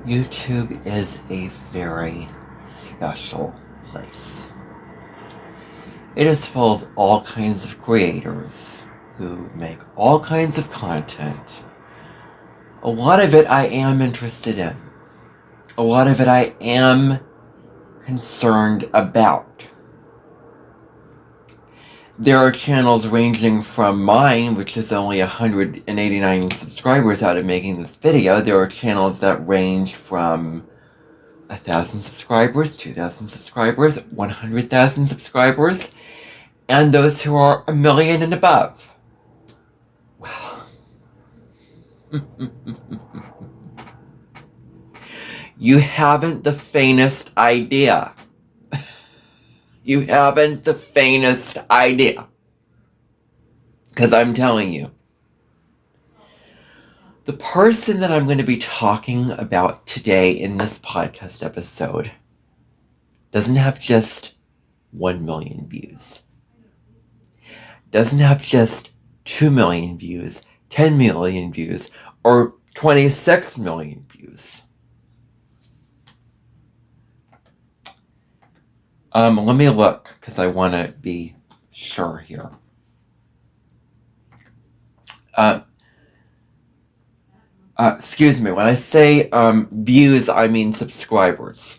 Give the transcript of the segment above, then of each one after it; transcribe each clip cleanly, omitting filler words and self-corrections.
YouTube is a very special place. It is full of all kinds of creators who make all kinds of content. A lot of it I am interested in. A lot of it I am concerned about. There are channels ranging from mine, which is only 189 subscribers out of making this video. There are channels that range from 1,000 subscribers, 2,000 subscribers, 100,000 subscribers, and those who are 1 million and above. Well, you haven't the faintest idea. You haven't the faintest idea. Because I'm telling you, the person that I'm going to be talking about today in this podcast episode doesn't have just 1 million views. Doesn't have just 2 million views, 10 million views, or 26 million views. Let me look, because I want to be sure here. Excuse me, when I say views, I mean subscribers.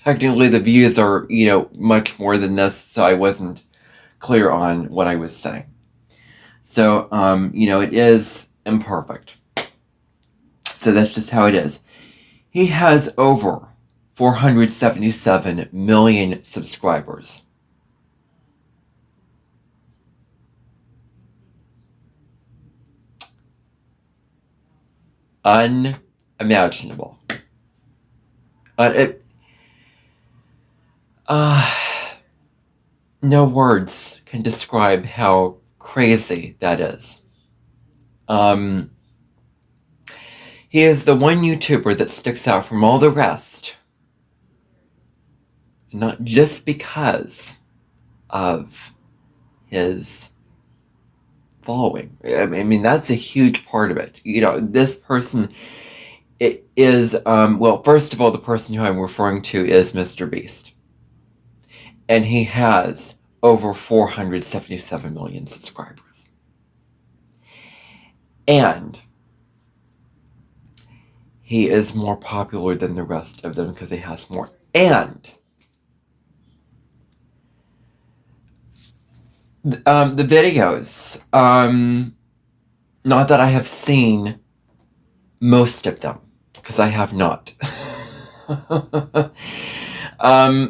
Technically, the views are, much more than this, so I wasn't clear on what I was saying. So, it is imperfect. So that's just how it is. He has over 477 million subscribers. Unimaginable. No words can describe how crazy that is. He is the one YouTuber that sticks out from all the rest. Not just because of his following. I mean, that's a huge part of it. This person, it is, well, first of all, the person who I'm referring to is MrBeast. And he has over 477 million subscribers. And he is more popular than the rest of them because he has more. And the videos, not that I have seen most of them, because I have not.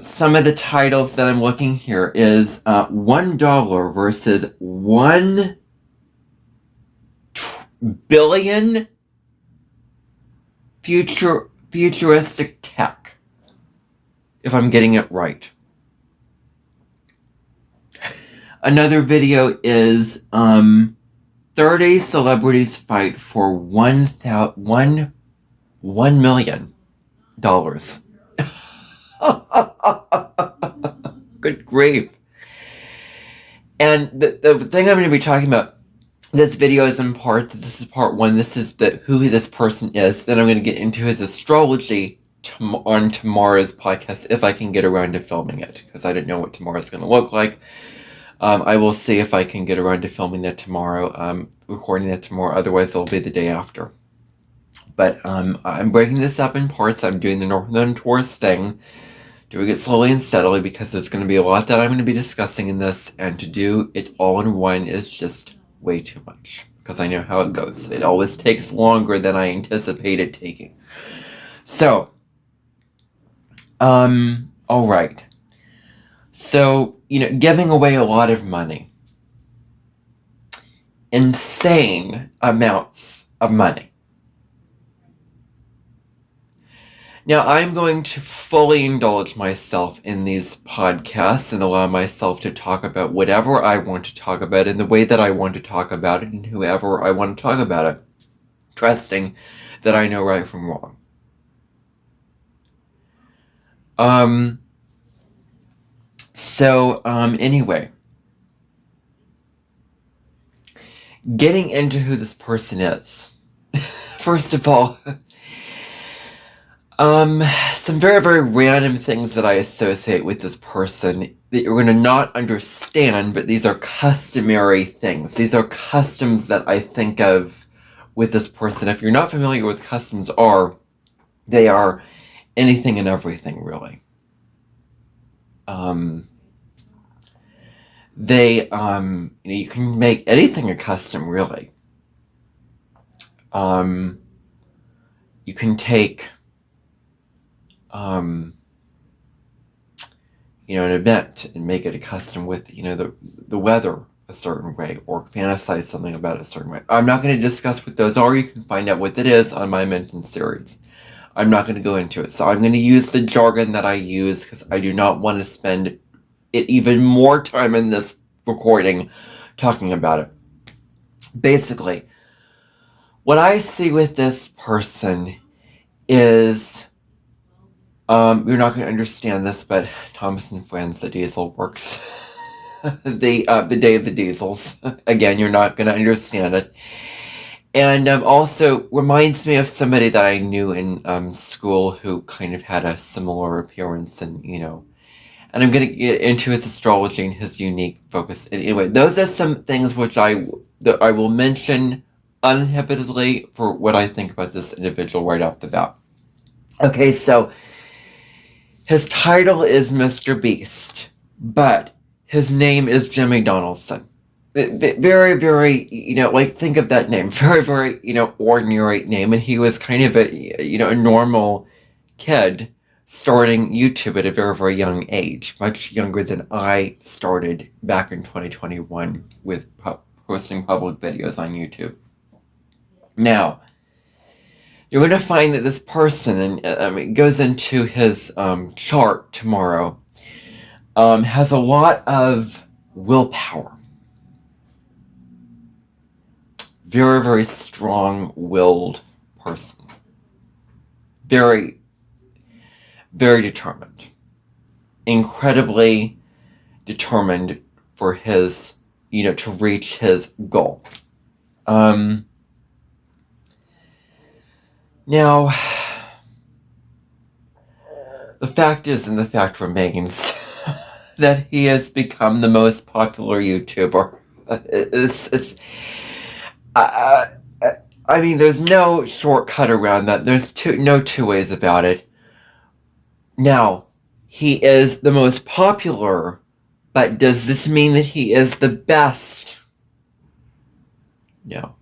Some of the titles that I'm looking here is $1 versus 1 billion futuristic tech, if I'm getting it right. Another video is 30 celebrities fight for $1 million. Good grief. And the thing I'm going to be talking about, this video is in parts. This is part one. This is who this person is. Then I'm going to get into his astrology on tomorrow's podcast, if I can get around to filming it, because I don't know what tomorrow's going to look like. I will see if I can get around to filming that tomorrow, recording that tomorrow. Otherwise, it'll be the day after. But I'm breaking this up in parts. I'm doing the Northern Tourist thing, doing it slowly and steadily, because there's going to be a lot that I'm going to be discussing in this, and to do it all in one is just way too much, because I know how it goes. It always takes longer than I anticipate it taking. So, all right. So, giving away a lot of money. Insane amounts of money. Now, I'm going to fully indulge myself in these podcasts and allow myself to talk about whatever I want to talk about in the way that I want to talk about it and whoever I want to talk about it, trusting that I know right from wrong. Anyway, getting into who this person is. First of all, Some very, very random things that I associate with this person that you're going to not understand, but these are customary things. These are customs that I think of with this person. If you're not familiar with customs they are anything and everything, really. You can make anything a custom, really. You can take, an event and make it a custom with, the weather a certain way, or fantasize something about it a certain way. I'm not going to discuss what those are. You can find out what it is on my mentioned series. I'm not going to go into it. So I'm going to use the jargon that I use because I do not want to spend even more time in this recording talking about it. Basically, what I see with this person is, you're not going to understand this, but Thomas and Friends, the Diesel works. the Day of the Diesels. Again, you're not going to understand it. And also reminds me of somebody that I knew in school who kind of had a similar appearance, and and I'm going to get into his astrology and his unique focus. Anyway, those are some things which I will mention uninhibitedly for what I think about this individual right off the bat. Okay, so his title is MrBeast, but his name is Jimmy Donaldson. Very, very, think of that name. Very, very, ordinary name. And he was kind of a normal kid starting YouTube at a very, very young age. Much younger than I started back in 2021 with posting public videos on YouTube. Now, you're going to find that this person, and it goes into his chart tomorrow, has a lot of willpower. Very, very strong-willed person. Very, very determined. Incredibly determined for his, to reach his goal. Now, the fact is, and the fact remains, that he has become the most popular YouTuber. I mean, there's no shortcut around that. There's no two ways about it. Now, he is the most popular, but does this mean that he is the best? No.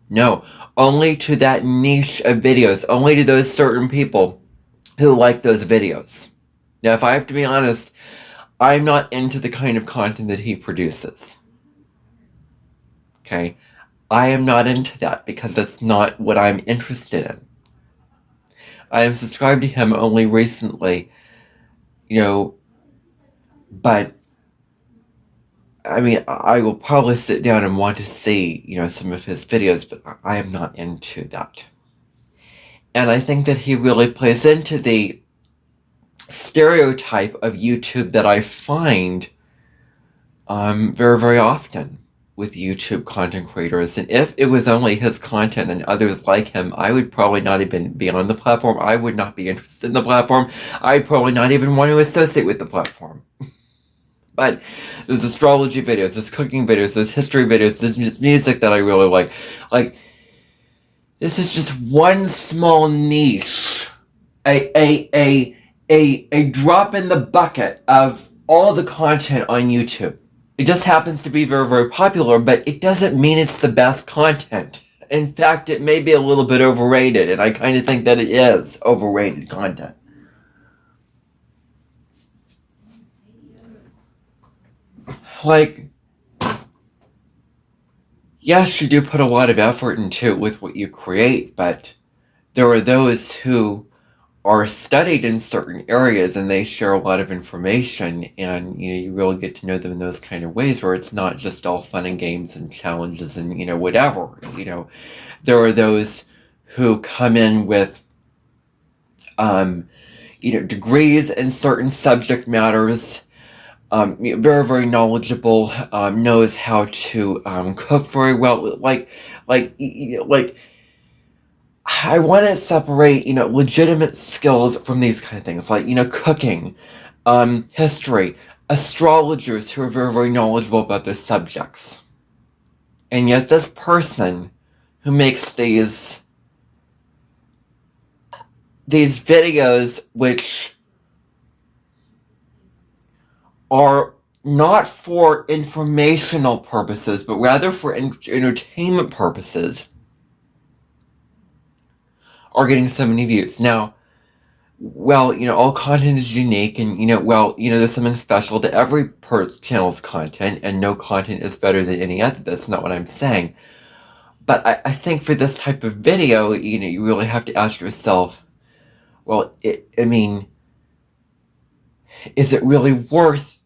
No. Only to that niche of videos. Only to those certain people who like those videos. Now, if I have to be honest, I'm not into the kind of content that he produces. Okay? I am not into that because that's not what I'm interested in. I am subscribed to him only recently, but I mean, I will probably sit down and want to see, some of his videos, but I am not into that. And I think that he really plays into the stereotype of YouTube that I find very, very often with YouTube content creators. And if it was only his content and others like him, I would probably not even be on the platform. I would not be interested in the platform. I'd probably not even want to associate with the platform. But there's astrology videos, there's cooking videos, there's history videos, there's music that I really like. Like, this is just one small niche, a drop in the bucket of all the content on YouTube. It just happens to be very, very popular, but it doesn't mean it's the best content. In fact, it may be a little bit overrated, and I kind of think that it is overrated content. Like, yes, you do put a lot of effort into it with what you create, but there are those who are studied in certain areas and they share a lot of information, and you really get to know them in those kind of ways where it's not just all fun and games and challenges and whatever. There are those who come in with degrees in certain subject matters, very, very knowledgeable, knows how to cook very well. Like I want to separate, legitimate skills from these kind of things, like, cooking, history, astrologers who are very, very knowledgeable about their subjects. And yet this person who makes these videos which are not for informational purposes, but rather for entertainment purposes, are getting so many views. Now, well, all content is unique, and, there's something special to every channel's content, and no content is better than any other. That's not what I'm saying. But I think for this type of video, you really have to ask yourself, well, is it really worth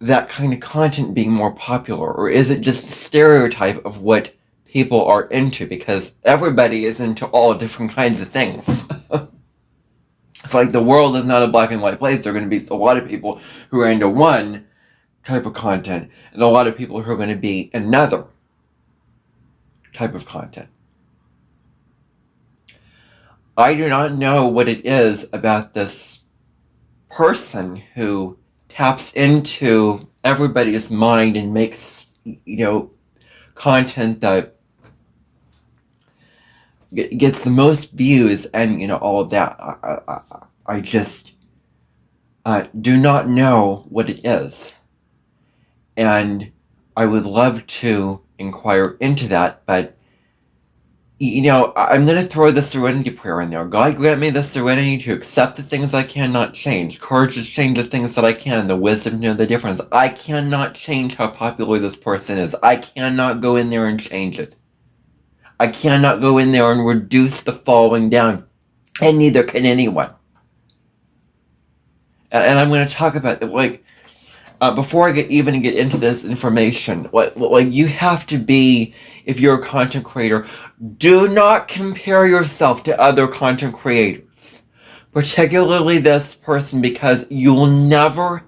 that kind of content being more popular? Or is it just a stereotype of what people are into? Because everybody is into all different kinds of things. It's like the world is not a black and white place. There are going to be a lot of people who are into one type of content, and a lot of people who are going to be another type of content. I do not know what it is about this person who taps into everybody's mind and makes, content that gets the most views and, all of that. I just do not know what it is. And I would love to inquire into that, but, I'm going to throw the serenity prayer in there. God, grant me the serenity to accept the things I cannot change, courage to change the things that I can, the wisdom to know the difference. I cannot change how popular this person is. I cannot go in there and change it. I cannot go in there and reduce the following down, and neither can anyone. And I'm going to talk about, before I even get into this information, you have to be, if you're a content creator, do not compare yourself to other content creators, particularly this person, because you will never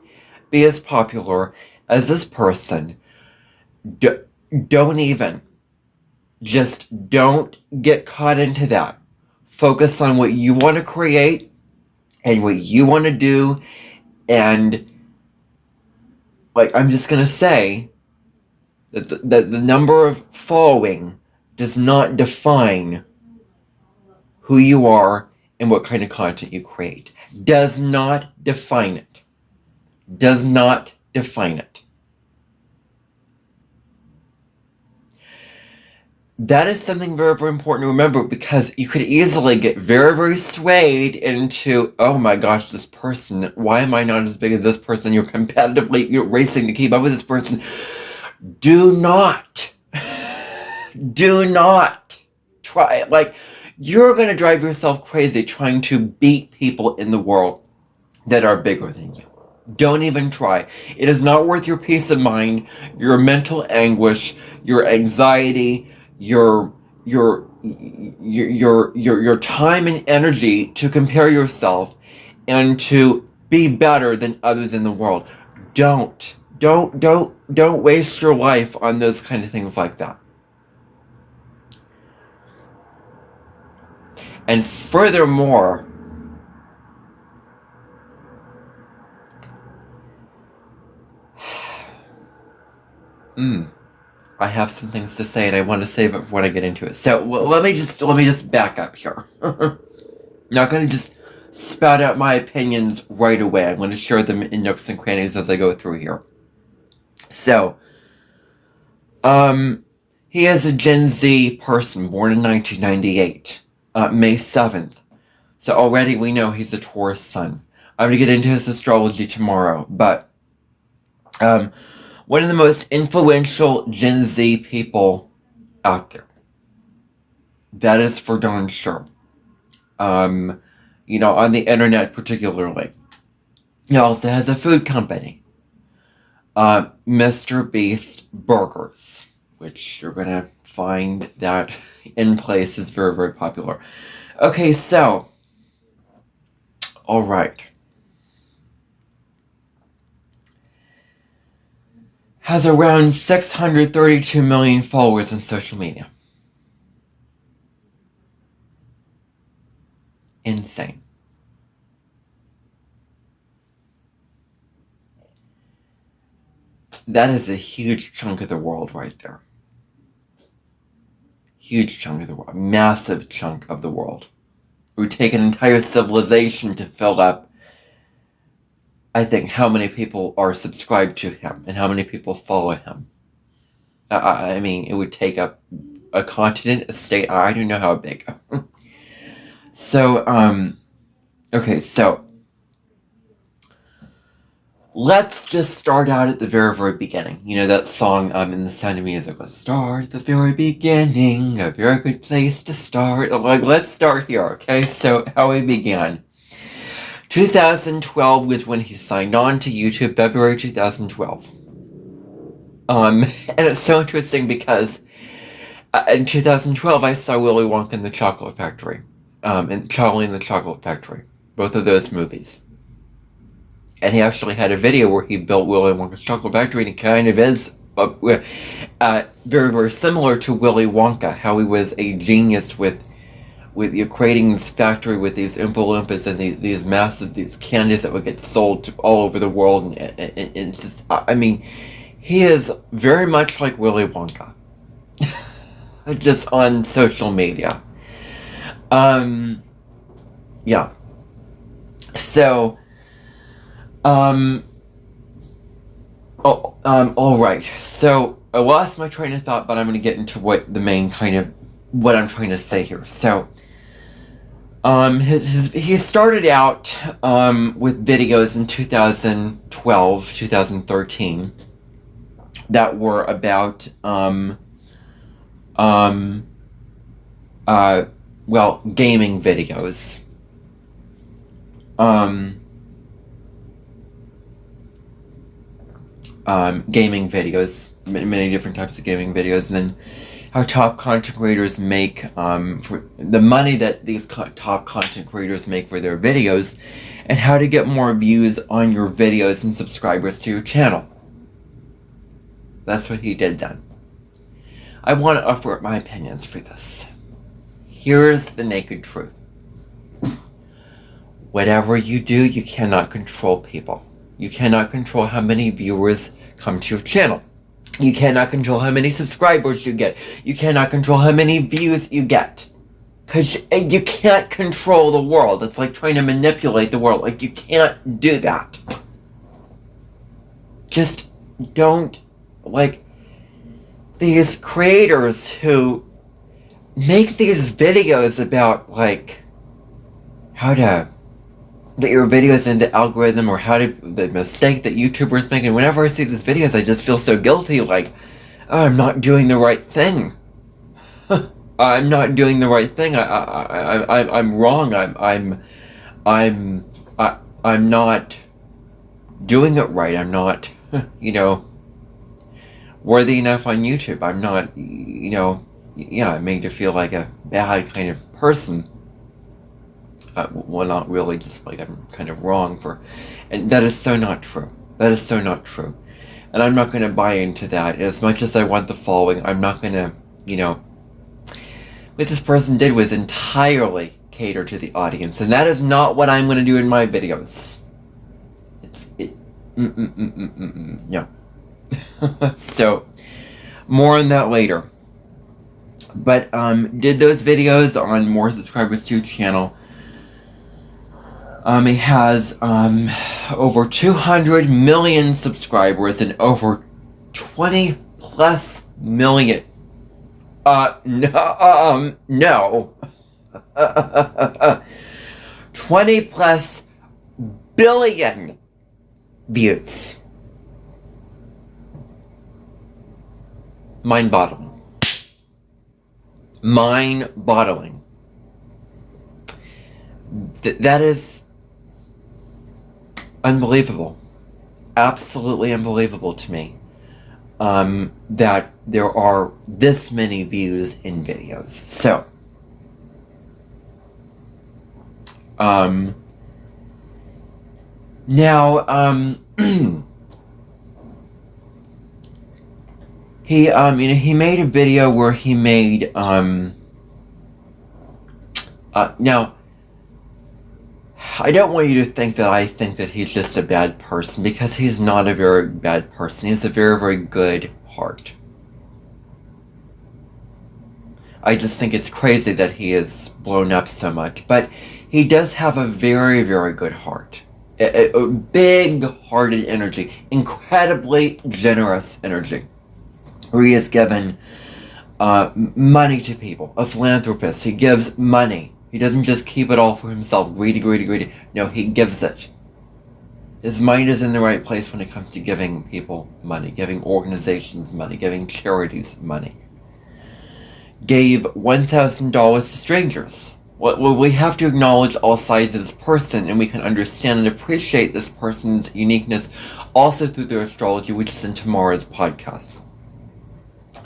be as popular as this person. Don't get caught into that. Focus on what you want to create and what you want to do, and I'm just going to say that the number of following does not define who you are and what kind of content you create. Does not define it. Does not define it. That is something very, very important to remember, because you could easily get very, very swayed into, oh my gosh, this person, why am I not as big as this person? You're racing to keep up with this person. Do not try. You're going to drive yourself crazy trying to beat people in the world that are bigger than you. Don't even try. It is not worth your peace of mind, your mental anguish, your anxiety, your time and energy to compare yourself and to be better than others in the world. Don't waste your life on those kind of things like that. And furthermore, I have some things to say, and I want to save it for when I get into it. So let me just back up here. I'm not going to just spout out my opinions right away. I'm going to share them in nooks and crannies as I go through here. So, he is a Gen Z person, born in 1998, May 7th. So already we know he's a Taurus sun. I'm going to get into his astrology tomorrow, but one of the most influential Gen Z people out there. That is for darn sure. On the internet particularly. He also has a food company. MrBeast Burgers, which you're going to find that in place is very, very popular. Okay, so, all right. Has around 632 million followers on social media. insane. That is a huge chunk of the world right there. Huge chunk of the world. Massive chunk of the world. It would take an entire civilization to fill up, I think, how many people are subscribed to him and how many people follow him. I mean, it would take up a continent, a state. I don't know how big. So, okay, so let's just start out at the very, very beginning. You know that song in The Sound of Music? Let's start at the very beginning, a very good place to start. Like, let's start here, okay? So, how he began. 2012 was when he signed on to YouTube, February 2012. And it's so interesting because in 2012 I saw Willy Wonka and the Chocolate Factory, and Charlie and the Chocolate Factory, both of those movies. And he actually had a video where he built Willy Wonka's Chocolate Factory, and he kind of is very, very similar to Willy Wonka, how he was a genius with creating this factory with these Oompa Loompas and these massive, these candies that would get sold to all over the world, and it's just, I mean, he is very much like Willy Wonka, just on social media. Yeah. So, all right. So I lost my train of thought, but I'm going to get into what the main kind of what I'm trying to say here. So, he started out with videos in 2012, 2013 that were about well, gaming videos. Gaming videos, many different types of gaming videos, and then how top content creators make, for the money that these top content creators make for their videos, and how to get more views on your videos and subscribers to your channel. That's what he did then. I want to offer up my opinions for this. Here's the naked truth. Whatever you do, you cannot control people. You cannot control how many viewers come to your channel. You cannot control how many subscribers you get. You cannot control how many views you get. Because you can't control the world. It's like trying to manipulate the world. Like, you can't do that. Just don't, like, these creators who make these videos about, like, how to get your videos into algorithm, or how to, the mistake that YouTubers make, and whenever I see these videos, I just feel so guilty, like, oh, I'm not doing the right thing. I'm not doing the right thing. I'm wrong. I'm not doing it right. I'm not, you know, worthy enough on YouTube. I'm not, you know, yeah, it made you feel like a bad kind of person. Well, not really, just like I'm kind of wrong for, and that is so not true. That is so not true. And I'm not going to buy into that. As much as I want the following, I'm not going to, you know, what this person did was entirely cater to the audience, and that is not what I'm going to do in my videos. No. So, more on that later. But, did those videos on more subscribers to your channel. He has over 200 million subscribers and over 20 plus million. No. 20 plus billion views. Mind-boggling. Mind-boggling. That is unbelievable. Absolutely unbelievable to me. That there are this many views in videos. So, now, he, you know, he made a video where he made, now, I don't want you to think that I think that he's just a bad person, because he's not a very bad person. He has a very, very good heart. I just think it's crazy that he is blown up so much. But he does have a very, very good heart. A big-hearted energy. Incredibly generous energy. Where he has given money to people. A philanthropist. He gives money. He doesn't just keep it all for himself. Greedy, greedy, greedy. No, he gives it. His mind is in the right place when it comes to giving people money. Giving organizations money. Giving charities money. Gave $1,000 to strangers. Well, we have to acknowledge all sides of this person, and we can understand and appreciate this person's uniqueness also through their astrology, which is in tomorrow's podcast.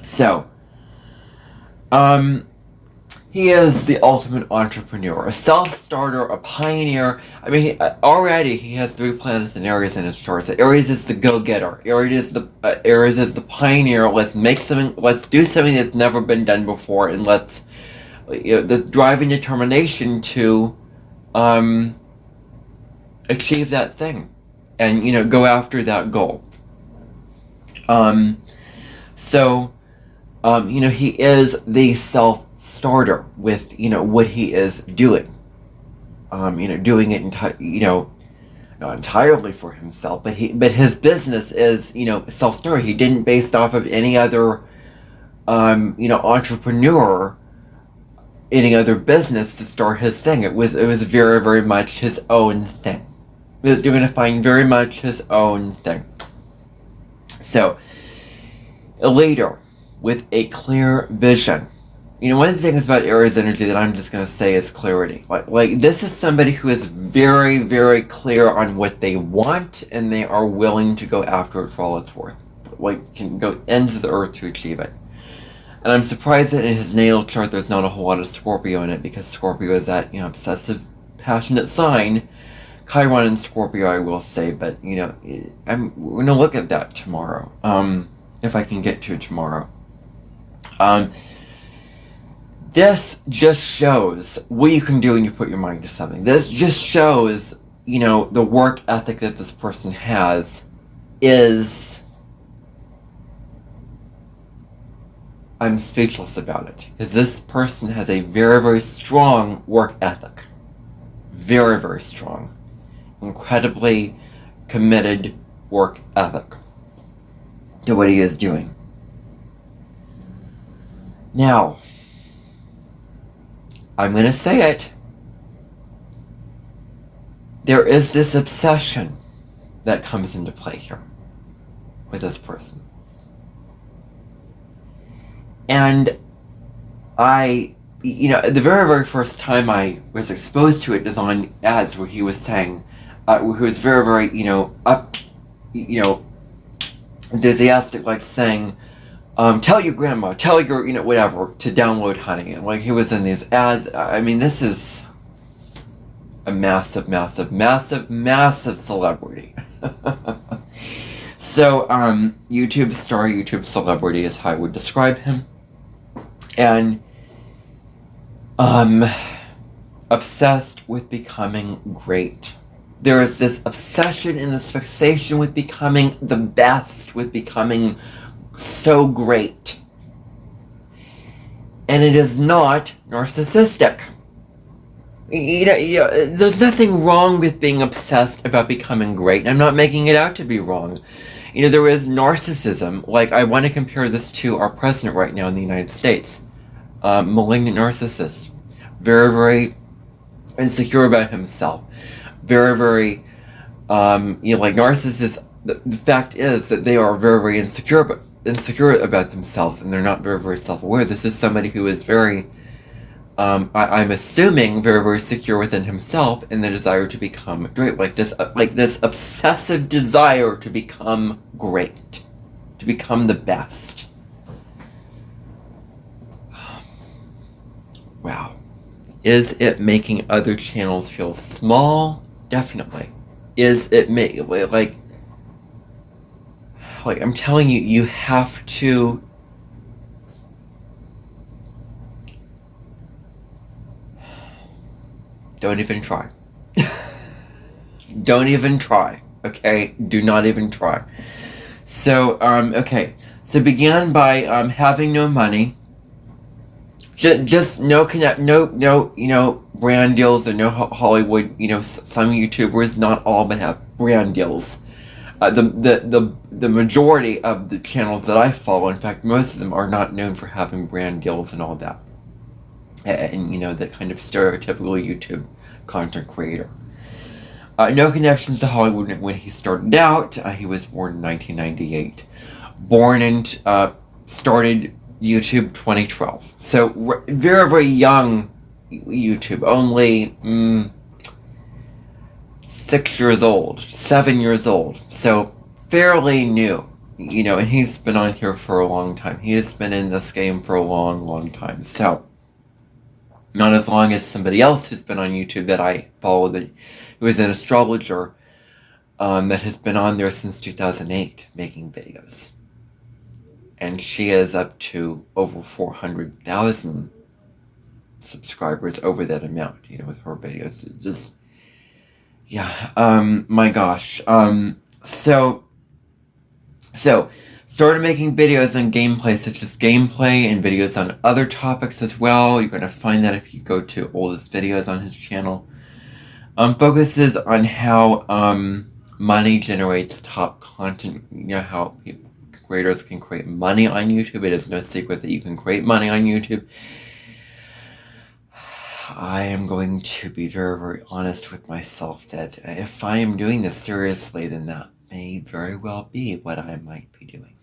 So, he is the ultimate entrepreneur, a self-starter, a pioneer. I mean, already he has 3 planets and Aries in his chart. So Aries is the go-getter. Aries is the pioneer. Let's make something. Let's do something that's never been done before, and let's, this drive and determination to achieve that thing, and go after that goal. He is the self-starter with what he is doing. Doing it not entirely for himself, but his business is self-starter. He didn't based off of any other entrepreneur, any other business to start his thing. It was very, very much his own thing. You're going to find very much his own thing. So, a leader with a clear vision. One of the things about Aries energy that I'm just going to say is clarity. Like this is somebody who is very, very clear on what they want, and they are willing to go after it for all it's worth. Can go into the earth to achieve it. And I'm surprised that in his natal chart there's not a whole lot of Scorpio in it, because Scorpio is that obsessive, passionate sign. Chiron and Scorpio, I will say, but we're going to look at that tomorrow. If I can get to it tomorrow. This just shows what you can do when you put your mind to something. This just shows, the work ethic that this person has is... I'm speechless about it. Because this person has a very, very strong work ethic. Very, very strong. Incredibly committed work ethic to what he is doing. Now, I'm going to say it. There is this obsession that comes into play here with this person. And the very, very first time I was exposed to it is on ads where he was saying, where he was very, very, enthusiastic, like saying, tell your grandma, tell your, whatever, to download Honey. And he was in these ads. I mean, this is a massive, massive, massive, massive celebrity. So, YouTube star, YouTube celebrity is how I would describe him. And, obsessed with becoming great. There is this obsession and this fixation with becoming the best, with becoming so great. And it is not narcissistic. There's nothing wrong with being obsessed about becoming great. I'm not making it out to be wrong. There is narcissism. I want to compare this to our president right now in the United States. Malignant narcissist. Very, very insecure about himself. Very, very, narcissists. The fact is that they are very, very insecure about themselves, and they're not very, very self-aware. This is somebody who is very, I'm assuming, very, very secure within himself, and the desire to become great, this obsessive desire to become great, to become the best. Wow. Is it making other channels feel small? Definitely. Is it I'm telling you, you have to don't even try. Don't even try, okay? Do not even try. So, okay. So began by having no money. Just no brand deals or no Hollywood, some YouTubers, not all, but have brand deals. The majority of the channels that I follow, in fact, most of them are not known for having brand deals and all that. And, the kind of stereotypical YouTube content creator. No connections to Hollywood when he started out. He was born in 1998. Born and started YouTube 2012. So very, very young YouTube. Only 6 years old, 7 years old. So fairly new, and he's been on here for a long time. He has been in this game for a long, long time. So not as long as somebody else who's been on YouTube that I follow, who is an astrologer that has been on there since 2008 making videos. And she is up to over 400,000 subscribers, over that amount, with her videos. Just, yeah, my gosh. So started making videos on gameplay, such as gameplay, and videos on other topics as well. You're going to find that if you go to oldest videos on his channel. Focuses on how money generates top content, how creators can create money on YouTube. It is no secret that you can create money on YouTube. I am going to be very, very honest with myself that if I am doing this seriously, then that may very well be what I might be doing.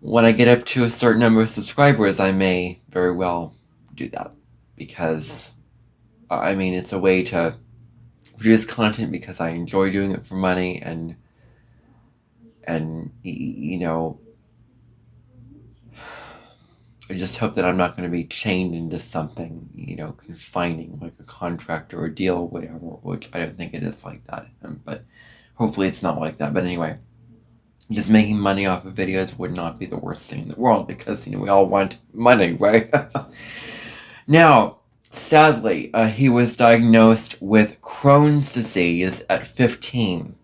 When I get up to a certain number of subscribers, I may very well do that, because it's a way to produce content because I enjoy doing it for money, and I just hope that I'm not going to be chained into something, confining, like a contract or a deal or whatever, which I don't think it is like that. But hopefully it's not like that. But anyway, just making money off of videos would not be the worst thing in the world, because, we all want money, right? Now, sadly, he was diagnosed with Crohn's disease at 15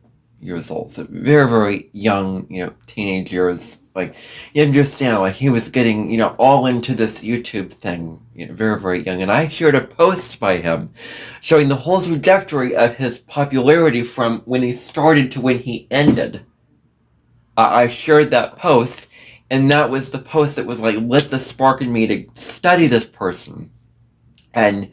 years old. So very, very young, teenage years. Like, you understand, like, he was getting, all into this YouTube thing, very, very young. And I shared a post by him showing the whole trajectory of his popularity from when he started to when he ended. I shared that post, and that was the post that was, like, lit the spark in me to study this person. And,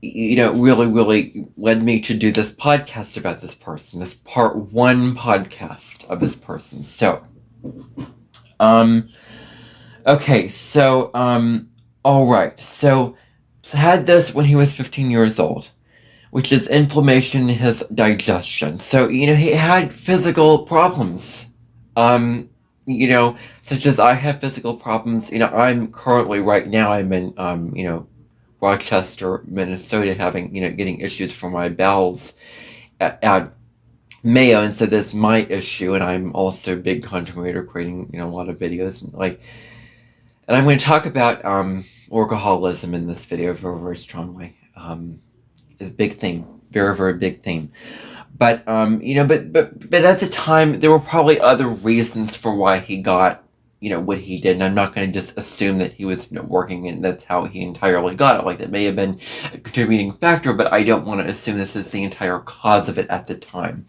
really, really led me to do this podcast about this person, this part 1 podcast of this person. So, okay, so, alright, so had this when he was 15 years old, which is inflammation in his digestion. So, he had physical problems, such as I have physical problems. I'm currently, right now, I'm in, Rochester, Minnesota, getting issues from my bowels at Mayo, and so that's my issue. And I'm also a big content creator, creating a lot of videos, and I'm going to talk about workaholism in this video very, very strongly. It's a big theme, very, very big theme. But but at the time there were probably other reasons for why he got what he did, and I'm not going to just assume that he was working and that's how he entirely got it. Like, that may have been a contributing factor, but I don't want to assume this is the entire cause of it at the time.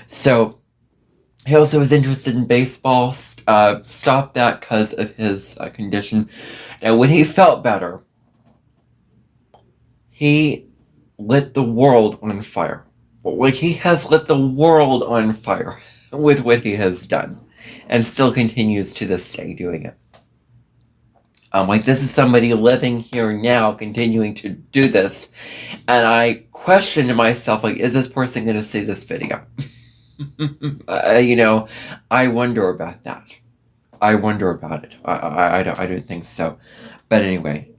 So he also was interested in baseball, stopped that because of his condition, and when he felt better, he lit the world on fire. Like, he has lit the world on fire with what he has done, and still continues to this day doing it. Like, this is somebody living here now, continuing to do this, and I question to myself, like, is this person going to see this video? I wonder about that. I wonder about it. I don't think so. But anyway,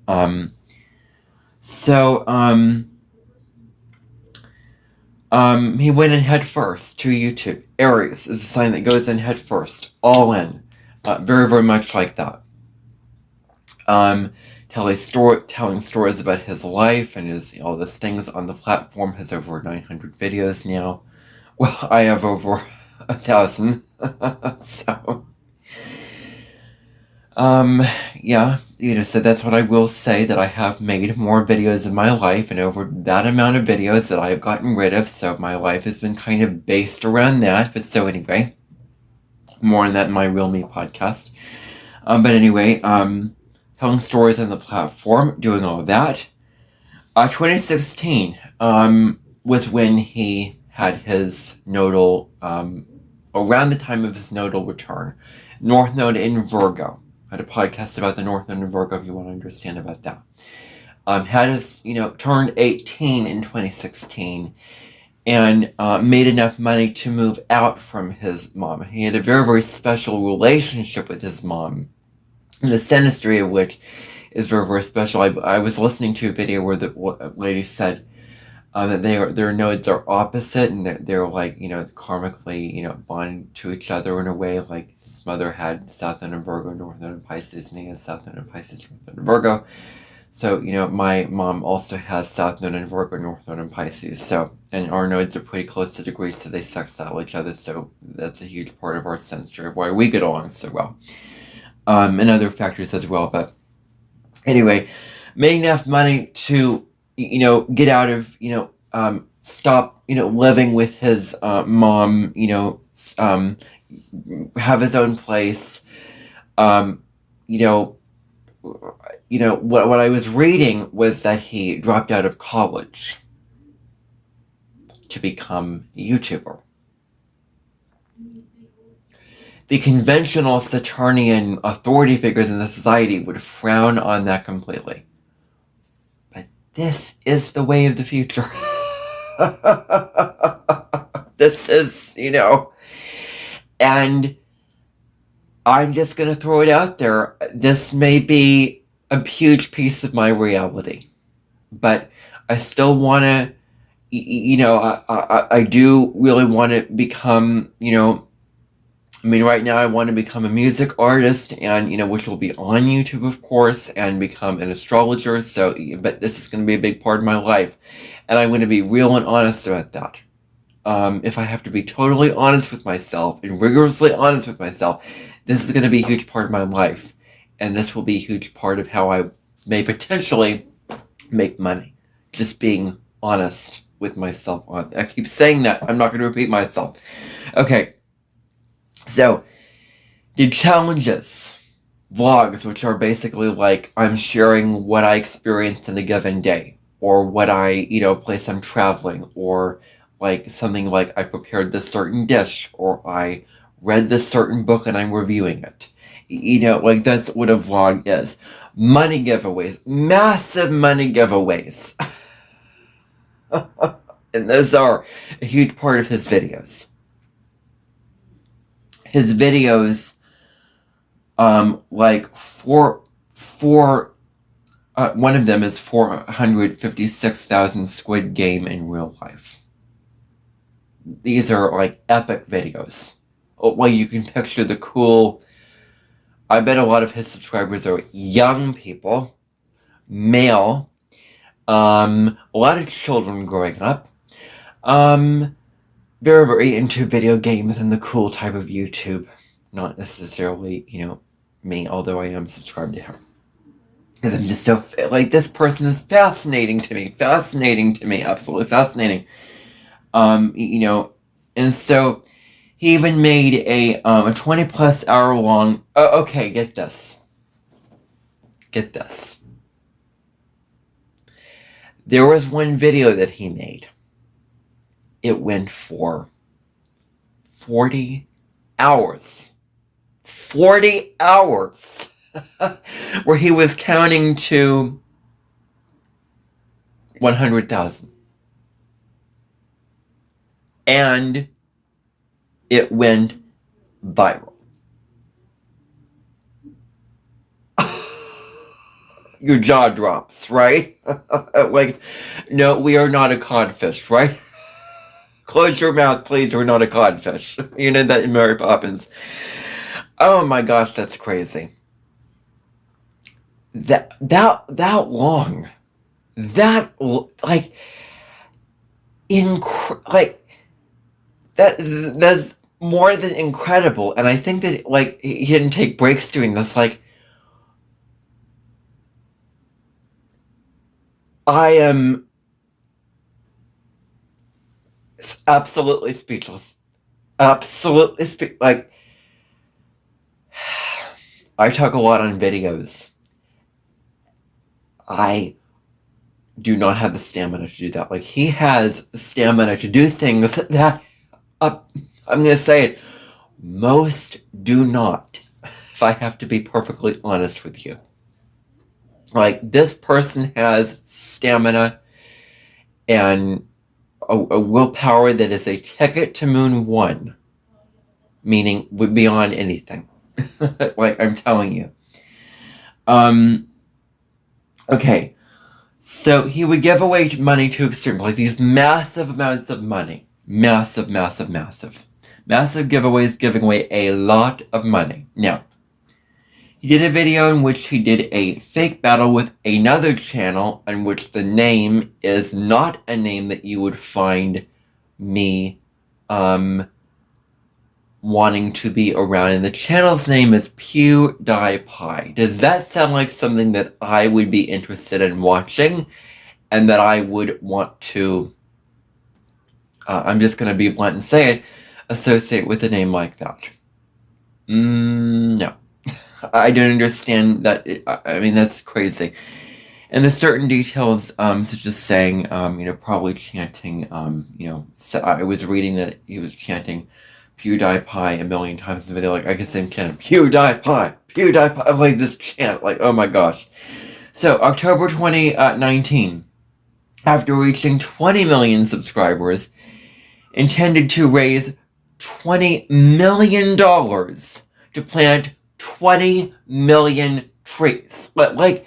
he went in head first to YouTube. Aries is a sign that goes in head first, all in. Very, very much like that. telling stories about his life and all these things on the platform. Has over 900 videos now. Well, I have over 1,000. So, yeah, so that's what I will say, that I have made more videos in my life, and over that amount of videos that I have gotten rid of, so my life has been kind of based around that. But so anyway, more on that in my Real Me podcast. But anyway, telling stories on the platform, doing all of that. 2016 was when he had his nodal, around the time of his nodal return. North Node in Virgo. I had a podcast about the North Node in Virgo if you want to understand about that. Had his, turned 18 in 2016 and made enough money to move out from his mom. He had a very, very special relationship with his mom, the synastry of which is very, very special. I was listening to a video where the lady said that their nodes are opposite, and they're like, karmically, bonded to each other in a way. Like his mother had South Node in Virgo, North Node in Pisces, and he has South Node in Pisces, North Node in Virgo. So, my mom also has South Node in Virgo, North Node in Pisces. So, and our nodes are pretty close to degrees, so they sextile each other. So that's a huge part of our synastry of why we get along so well. And other factors as well. But anyway, made enough money to, get out of, stop, living with his mom, have his own place. What I was reading was that he dropped out of college to become a YouTuber. The conventional Saturnian authority figures in the society would frown on that completely. But this is the way of the future. This is, and I'm just going to throw it out there. This may be a huge piece of my reality, but I still want to, I do really want to become, right now I want to become a music artist, and, which will be on YouTube, of course, and become an astrologer. So, but this is going to be a big part of my life, and I'm going to be real and honest about that. If I have to be totally honest with myself and rigorously honest with myself, this is going to be a huge part of my life, and this will be a huge part of how I may potentially make money. Just being honest with myself. I keep saying that. I'm not going to repeat myself. Okay. So, the challenges, vlogs, which are basically like I'm sharing what I experienced in a given day, or what I, place I'm traveling, or like something like I prepared this certain dish, or I read this certain book and I'm reviewing it. Like that's what a vlog is. Money giveaways, massive money giveaways. And those are a huge part of his videos. His videos, one of them is 456,000 Squid Game in real life. These are like epic videos. Well, you can picture the cool. I bet a lot of his subscribers are young people, male, a lot of children growing up, very, very into video games and the cool type of YouTube. Not necessarily, me, although I am subscribed to him. Because I'm just so, this person is fascinating to me, absolutely fascinating. And so he even made a 20 plus hour long, okay, get this. There was one video that he made. It went for 40 hours. 40 hours! Where he was counting to 100,000. And it went viral. Your jaw drops, right? No, we are not a codfish, right? Close your mouth, please. We're not a codfish. That in Mary Poppins. Oh my gosh, that's crazy. that long. Like, that's more than incredible. And I think that, like, he didn't take breaks doing this. Like, I am absolutely speechless. Absolutely like, I talk a lot on videos. I do not have the stamina to do that. Like, he has the stamina to do things that, I'm going to say it, most do not, if I have to be perfectly honest with you. Like, this person has stamina and a willpower that is a ticket to Moon 1, meaning beyond anything. Like, I'm telling you. Okay, so he would give away money to extremes, like these massive amounts of money. Massive giveaways, giving away a lot of money. Now, he did a video in which he did a fake battle with another channel, in which the name is not a name that you would find me wanting to be around. And the channel's name is PewDiePie. Does that sound like something that I would be interested in watching and that I would want to, I'm just going to be blunt and say it, associate with a name like that? No. I don't understand that. I mean, that's crazy. And there's certain details, such as saying, probably chanting, so I was reading that he was chanting PewDiePie a million times in the video. Like, I could say him chanting PewDiePie, like this chant, like, oh my gosh. So, October 2019, after reaching 20 million subscribers, intended to raise $20 million to plant 20 million trees. But, like,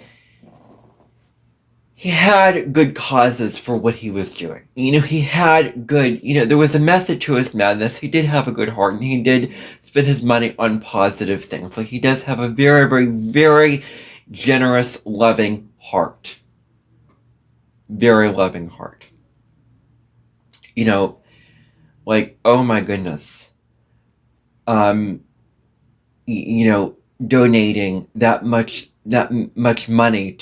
he had good causes for what he was doing. He had good, there was a method to his madness. He did have a good heart, and he did spend his money on positive things. Like, he does have a very, very, very generous, loving heart. Very loving heart. Like, oh my goodness. Donating that much money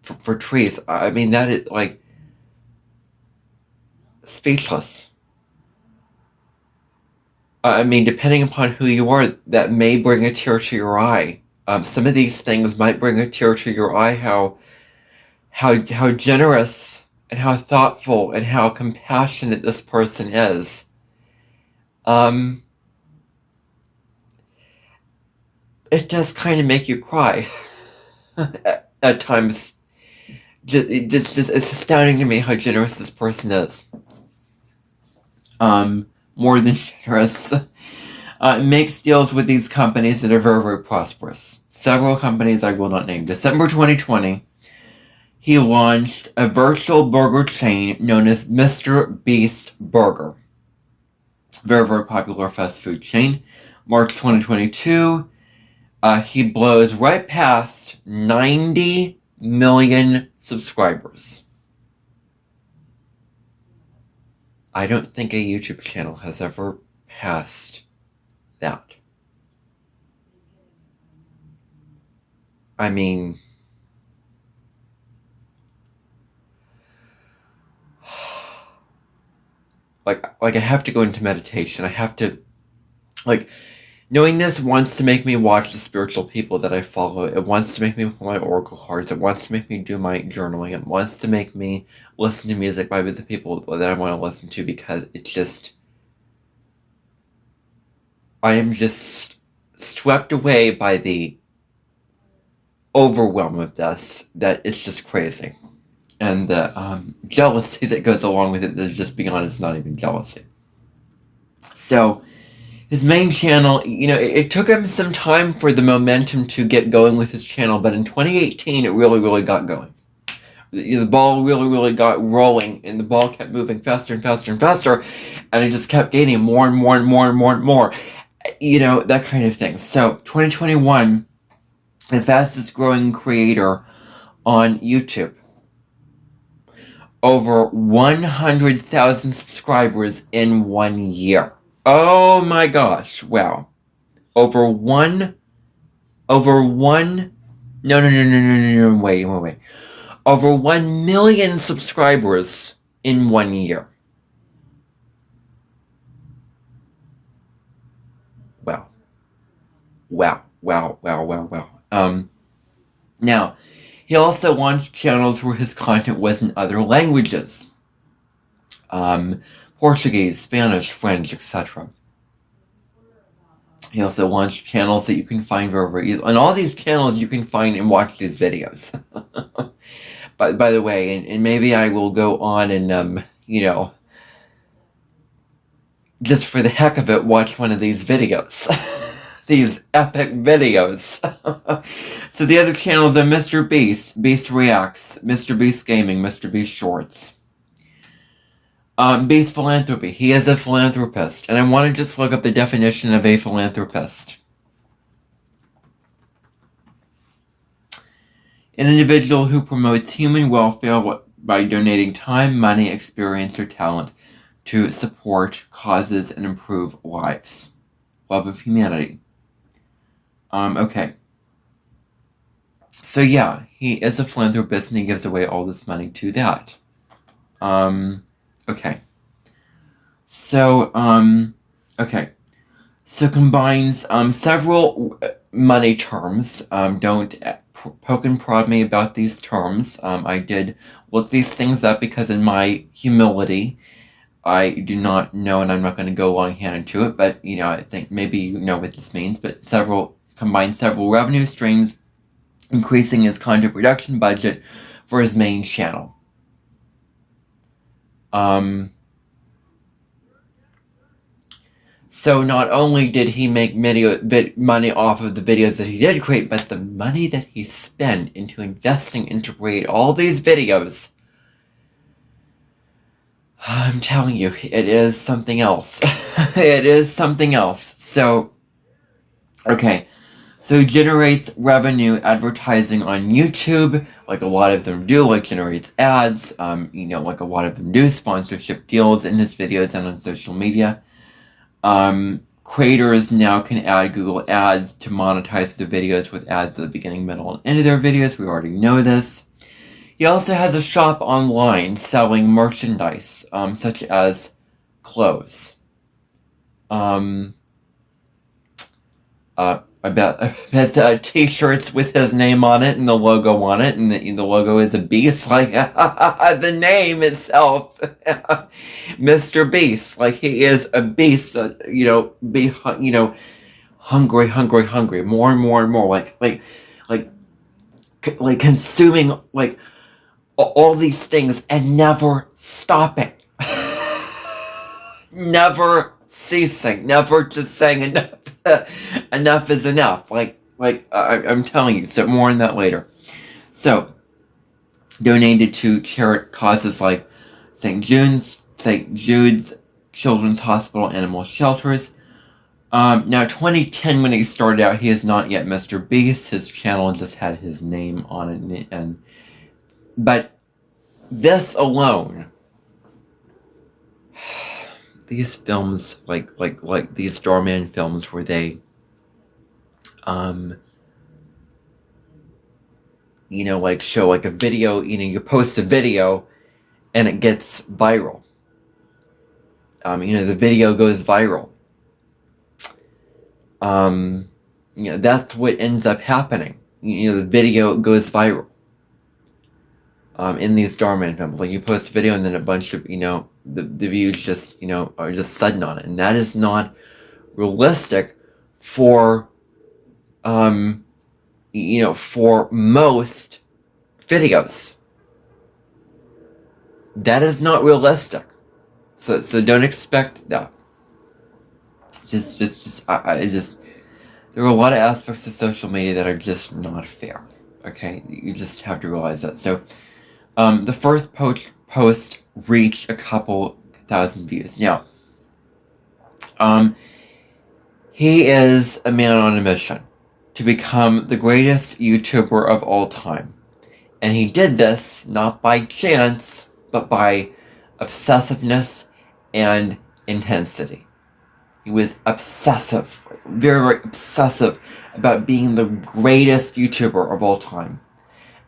for trees. I mean, that is, like, speechless. I mean, depending upon who you are, that may bring a tear to your eye. Some of these things might bring a tear to your eye, how generous and how thoughtful and how compassionate this person is. It does kind of make you cry at times. It's astounding to me how generous this person is. More than generous. Makes deals with these companies that are very, very prosperous. Several companies I will not name. December 2020, he launched a virtual burger chain known as MrBeast Burger. Very, very popular fast food chain. March 2022, he blows right past 90 million subscribers. I don't think a YouTube channel has ever passed that. I mean, like I have to go into meditation. I have to, like, knowing this wants to make me watch the spiritual people that I follow. It wants to make me pull my oracle cards. It wants to make me do my journaling. It wants to make me listen to music by the people that I want to listen to, because it's just, I am just swept away by the overwhelm of this, that it's just crazy. And the jealousy that goes along with it is just beyond, it's not even jealousy. So, his main channel, it took him some time for the momentum to get going with his channel, but in 2018, it really, really got going. The ball really, really got rolling, and the ball kept moving faster and faster and faster, and it just kept gaining more and more and more and more and more. That kind of thing. So, 2021, the fastest growing creator on YouTube. Over 100,000 subscribers in 1 year. Oh my gosh, wow. Over one, no, wait. Over 1 million subscribers in 1 year. Wow. Now, he also launched channels where his content was in other languages. Portuguese, Spanish, French, etc. He also launched channels that you can find over on all these channels you can find and watch these videos. by the way, and maybe I will go on and just for the heck of it, watch one of these videos. These epic videos. So the other channels are MrBeast, Beast Reacts, MrBeast Gaming, MrBeast Shorts. Beast Philanthropy. He is a philanthropist. And I want to just look up the definition of a philanthropist. An individual who promotes human welfare by donating time, money, experience, or talent to support causes and improve lives. Love of humanity. Okay. So yeah, he is a philanthropist and he gives away all this money to that. Okay. So, So combines several money terms. Don't poke and prod me about these terms. I did look these things up because in my humility, I do not know, and I'm not going to go longhand into it, but, I think maybe you know what this means, but combines several revenue streams, increasing his content production budget for his main channel. So not only did he make money off of the videos that he did create, but the money that he spent into investing into create all these videos, I'm telling you, it is something else. It is something else. So, okay. So he generates revenue advertising on YouTube, like a lot of them do, like generates ads, like a lot of them do, sponsorship deals in his videos and on social media. Creators now can add Google ads to monetize their videos with ads at the beginning, middle, and end of their videos. We already know this. He also has a shop online selling merchandise, such as clothes. I bet t-shirts with his name on it and the logo on it, and the logo is a beast, like the name itself, MrBeast, like he is a beast, hungry, more and more, like consuming like all these things and never stopping, never ceasing, never just saying enough. Enough is enough. I'm telling you. So more on that later. So donated to charity causes like St. Jude's Children's Hospital, animal shelters. Now 2010 when he started out, he is not yet MrBeast. His channel just had his name on it, but this alone. These films, like these Starman films, where they, show like a video. You post a video, and it gets viral. The video goes viral. That's what ends up happening. The video goes viral. In these Starman films, like you post a video and then a bunch of, the views just, are just sudden on it. And that is not realistic for, for most videos. That is not realistic. So don't expect that. There are a lot of aspects of social media that are just not fair. Okay? You just have to realize that. So, the first post reached a couple thousand views. Now, he is a man on a mission. to become the greatest YouTuber of all time. And he did this not by chance, but by obsessiveness and intensity. He was obsessive, very, very obsessive about being the greatest YouTuber of all time.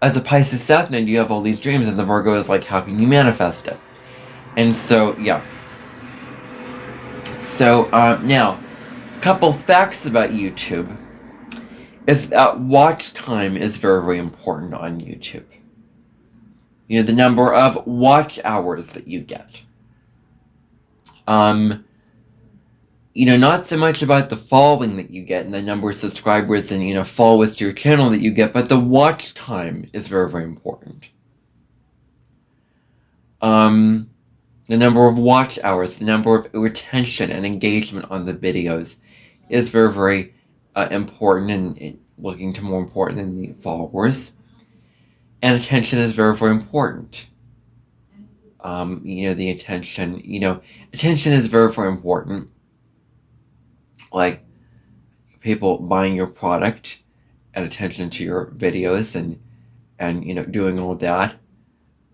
As a Pisces South Node, you have all these dreams, and the Virgo is like, how can you manifest it? And so, yeah. So, now, a couple facts about YouTube is that watch time is very, very important on YouTube. You know, the number of watch hours that you get. You know, not so much about the following that you get and the number of subscribers and, you know, followers to your channel that you get, but the watch time is very, very important. The number of watch hours, the number of retention and engagement on the videos is very, very important and looking to more important than the followers. And attention is very, very important. You know, the attention, you know, attention is very, very important. Like, people buying your product and attention to your videos and you know, doing all that.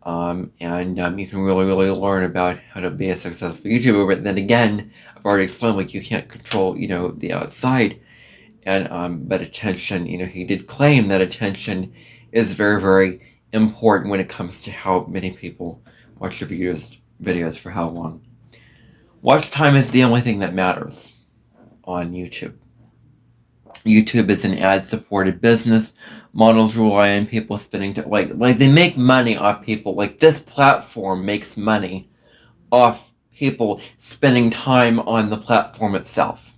You can really, really learn about how to be a successful YouTuber. But then again, I've already explained, like, you can't control, you know, the outside. And, but attention, you know, he did claim that attention is very, very important when it comes to how many people watch your videos for how long. Watch time is the only thing that matters on YouTube. YouTube is an ad-supported business. Models rely on people spending time, like they make money off people. Like, this platform makes money off people spending time on the platform itself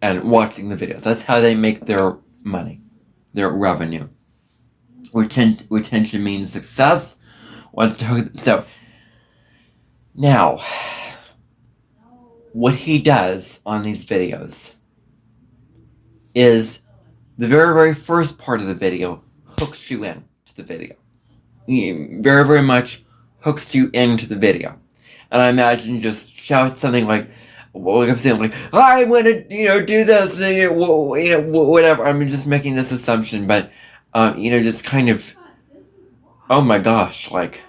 and watching the videos. That's how they make their money, their revenue. Retention means success. So now, what he does on these videos is the very, very first part of the video hooks you in to the video. Very, very much hooks you into the video. And I imagine just shout something like, well, I'm saying, like, I want to, you know, do this, you know, whatever. I'm just making this assumption, but, you know, just kind of, oh my gosh, like,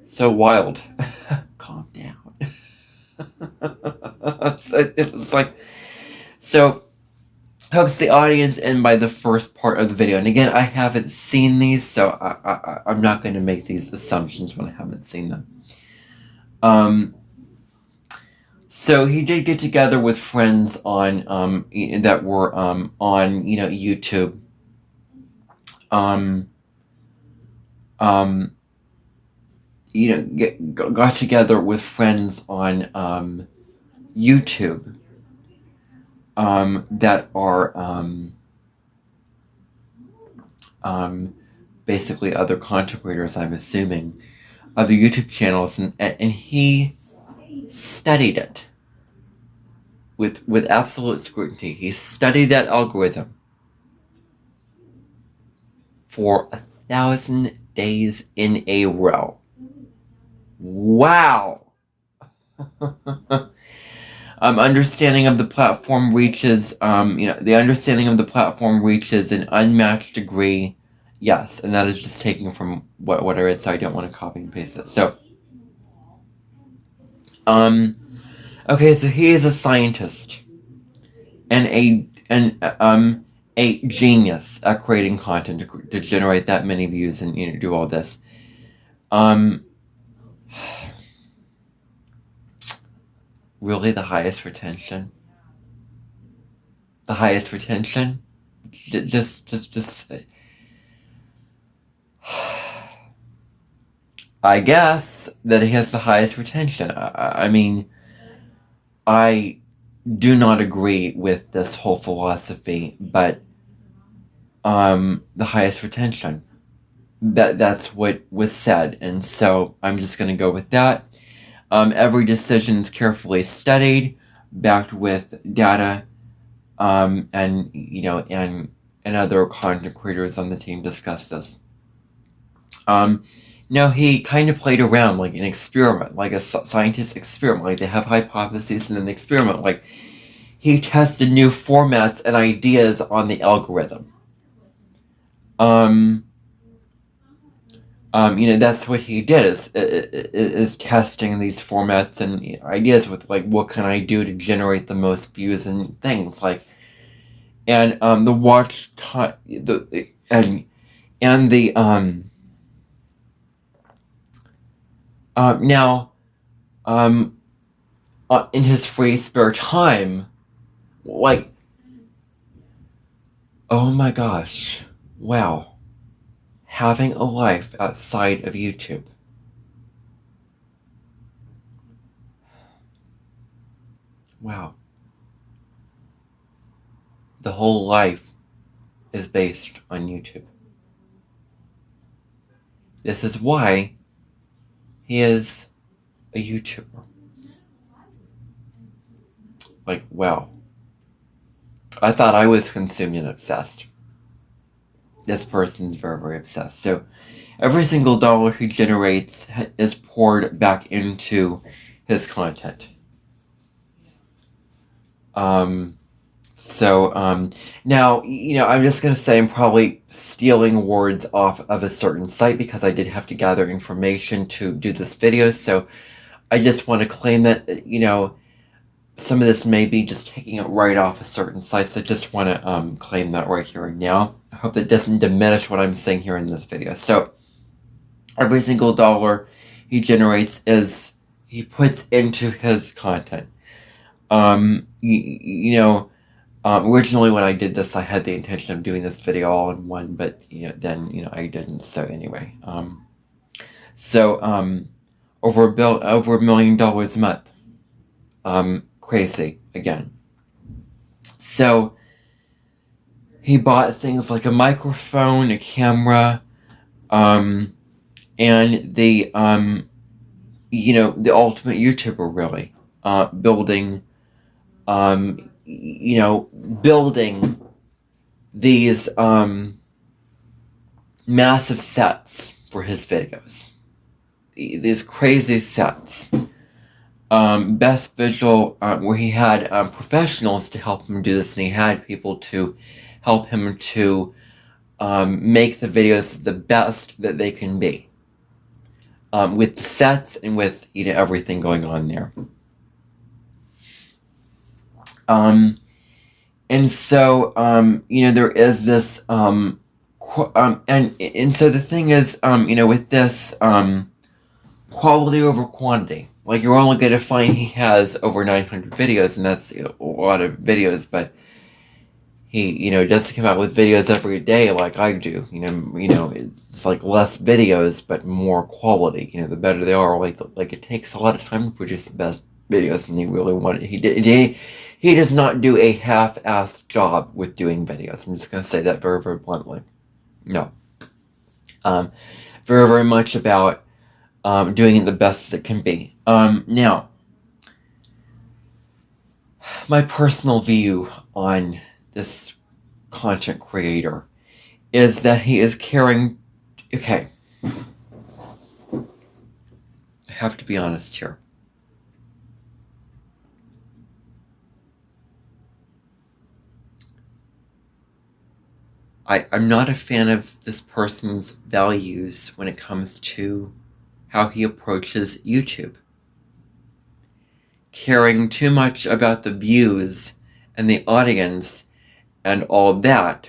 so wild. Calm down. It was like, so, hooks the audience in by the first part of the video. And again, I haven't seen these, so I'm not going to make these assumptions when I haven't seen them. So he did get together with friends on that were on, you know, YouTube. You know, got together with friends on YouTube that are basically other content creators, I'm assuming, other YouTube channels, and he studied it with absolute scrutiny. He studied that algorithm for 1,000 days in a row. Wow. Understanding of the platform reaches, you know, the understanding of the platform reaches an unmatched degree. Yes, and that is just taken from what I read, so I don't want to copy and paste it. So, okay, so he is a scientist and a genius at creating content to generate that many views and, you know, do all this. Really, the highest retention? The highest retention? Just I guess that he has the highest retention. I mean, I do not agree with this whole philosophy, but the highest retention. That's what was said, and so I'm just going to go with that. Every decision is carefully studied, backed with data, and, you know, and other content creators on the team discussed this. No, he kind of played around like an experiment, like a scientist experiment. Like, they have hypotheses and then experiment. Like, he tested new formats and ideas on the algorithm. That's what he did, is testing these formats and ideas with, like, what can I do to generate the most views and things, like, and the watch time, now, in his free spare time, like, oh my gosh, wow. Having a life outside of YouTube. Wow. The whole life is based on YouTube. This is why he is a YouTuber. Like, wow. I thought I was consuming obsessed. This person's very, very obsessed. So, every single dollar he generates is poured back into his content. Now, I'm just going to say I'm probably stealing words off of a certain site because I did have to gather information to do this video. So, I just want to claim that, some of this may be just taking it right off of certain sites. I just want to claim that right here and now. I hope that doesn't diminish what I'm saying here in this video. So, every single dollar he generates he puts into his content. Originally when I did this, I had the intention of doing this video all in one, but then I didn't. So anyway, over $1 million a month. Crazy again. So he bought things like a microphone, a camera, and the ultimate YouTuber, really, building these massive sets for his videos. These crazy sets. Best visual, where he had professionals to help him do this, and he had people to help him to make the videos the best that they can be, with the sets and with everything going on there. And so there is this and so the thing is with this quality over quantity. Like, you're only going to find he has over 900 videos, and that's a lot of videos, but he, doesn't come out with videos every day like I do. It's like less videos, but more quality. The better they are. Like it takes a lot of time to produce the best videos, and he really wanted. He does not do a half-assed job with doing videos. I'm just going to say that very, very bluntly. No. Very, very much about doing it the best it can be. Now, my personal view on this content creator is that he is caring. Okay, I have to be honest here. I'm not a fan of this person's values when it comes to how he approaches YouTube. Caring too much about the views and the audience and all that,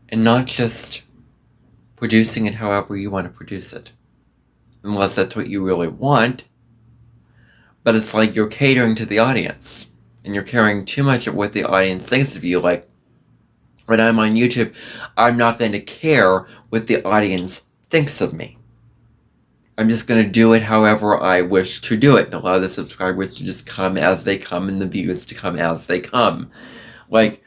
and not just producing it however you want to produce it, unless that's what you really want. But it's like you're catering to the audience, and you're caring too much of what the audience thinks of you. Like, when I'm on YouTube, I'm not going to care what the audience thinks of me. I'm just going to do it however I wish to do it, and allow the subscribers to just come as they come, and the views to come as they come. Like,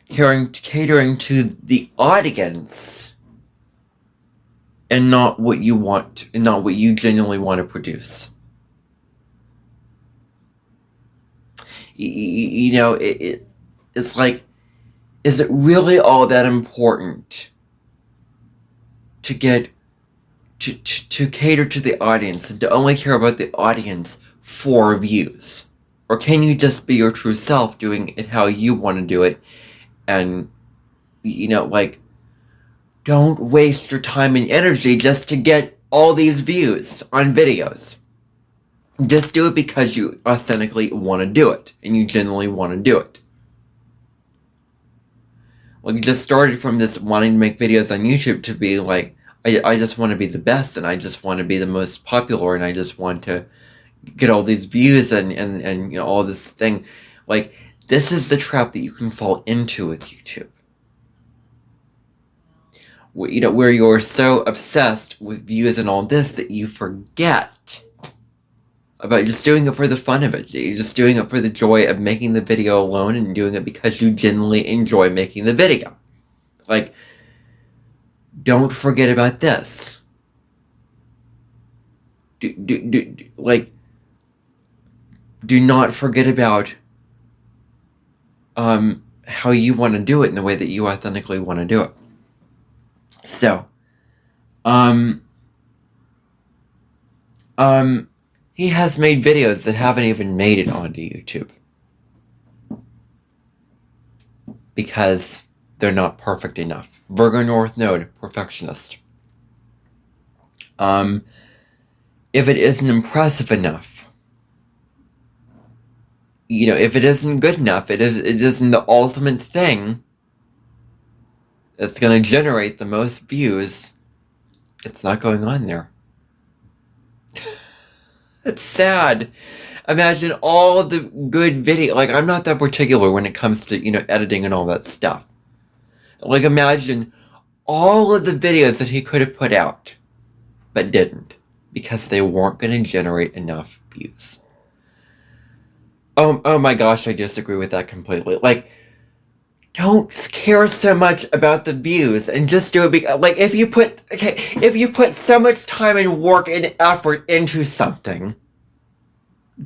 catering to the audience, and not what you want, and not what you genuinely want to produce. It's like, is it really all that important to cater to the audience, and to only care about the audience for views? Or can you just be your true self, doing it how you want to do it? And, you know, like, don't waste your time and energy just to get all these views on videos. Just do it because you authentically want to do it, and you genuinely want to do it. Well, you just started from this wanting to make videos on YouTube to be like, I just want to be the best, and I just want to be the most popular, and I just want to get all these views and you know, all this thing. Like, this is the trap that you can fall into with YouTube. You know, where you're so obsessed with views and all this that you forget about just doing it for the fun of it. You're just doing it for the joy of making the video alone, and doing it because you genuinely enjoy making the video. Like, don't forget about this. Do not forget about how you want to do it in the way that you authentically want to do it. So, he has made videos that haven't even made it onto YouTube because they're not perfect enough. Virgo North Node, perfectionist. If it isn't impressive enough, you know, if it isn't good enough, it isn't the ultimate thing that's going to generate the most views, it's not going on there. It's sad. Imagine all the good video. Like, I'm not that particular when it comes to, you know, editing and all that stuff. Like, imagine all of the videos that he could have put out, but didn't, because they weren't going to generate enough views. Oh my gosh, I disagree with that completely. Like, don't care so much about the views and just do it because, like, if you put so much time and work and effort into something,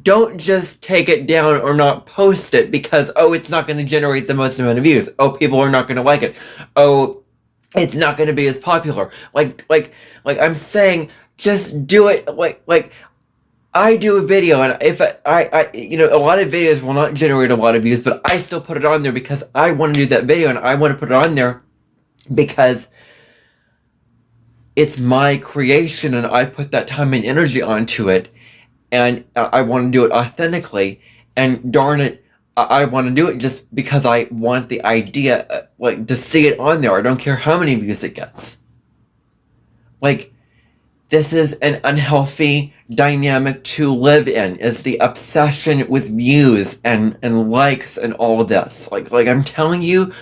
don't just take it down or not post it because, oh, it's not going to generate the most amount of views. Oh, people are not going to like it. Oh, it's not going to be as popular. Like I'm saying, just do it. Like I do a video, and if I you know, a lot of videos will not generate a lot of views, but I still put it on there because I want to do that video, and I want to put it on there because it's my creation, and I put that time and energy onto it, and I want to do it authentically, and darn it, I want to do it just because I want the idea, like, to see it on there. I don't care how many views it gets. Like, this is an unhealthy dynamic to live in, is the obsession with views and likes and all of this. Like I'm telling you,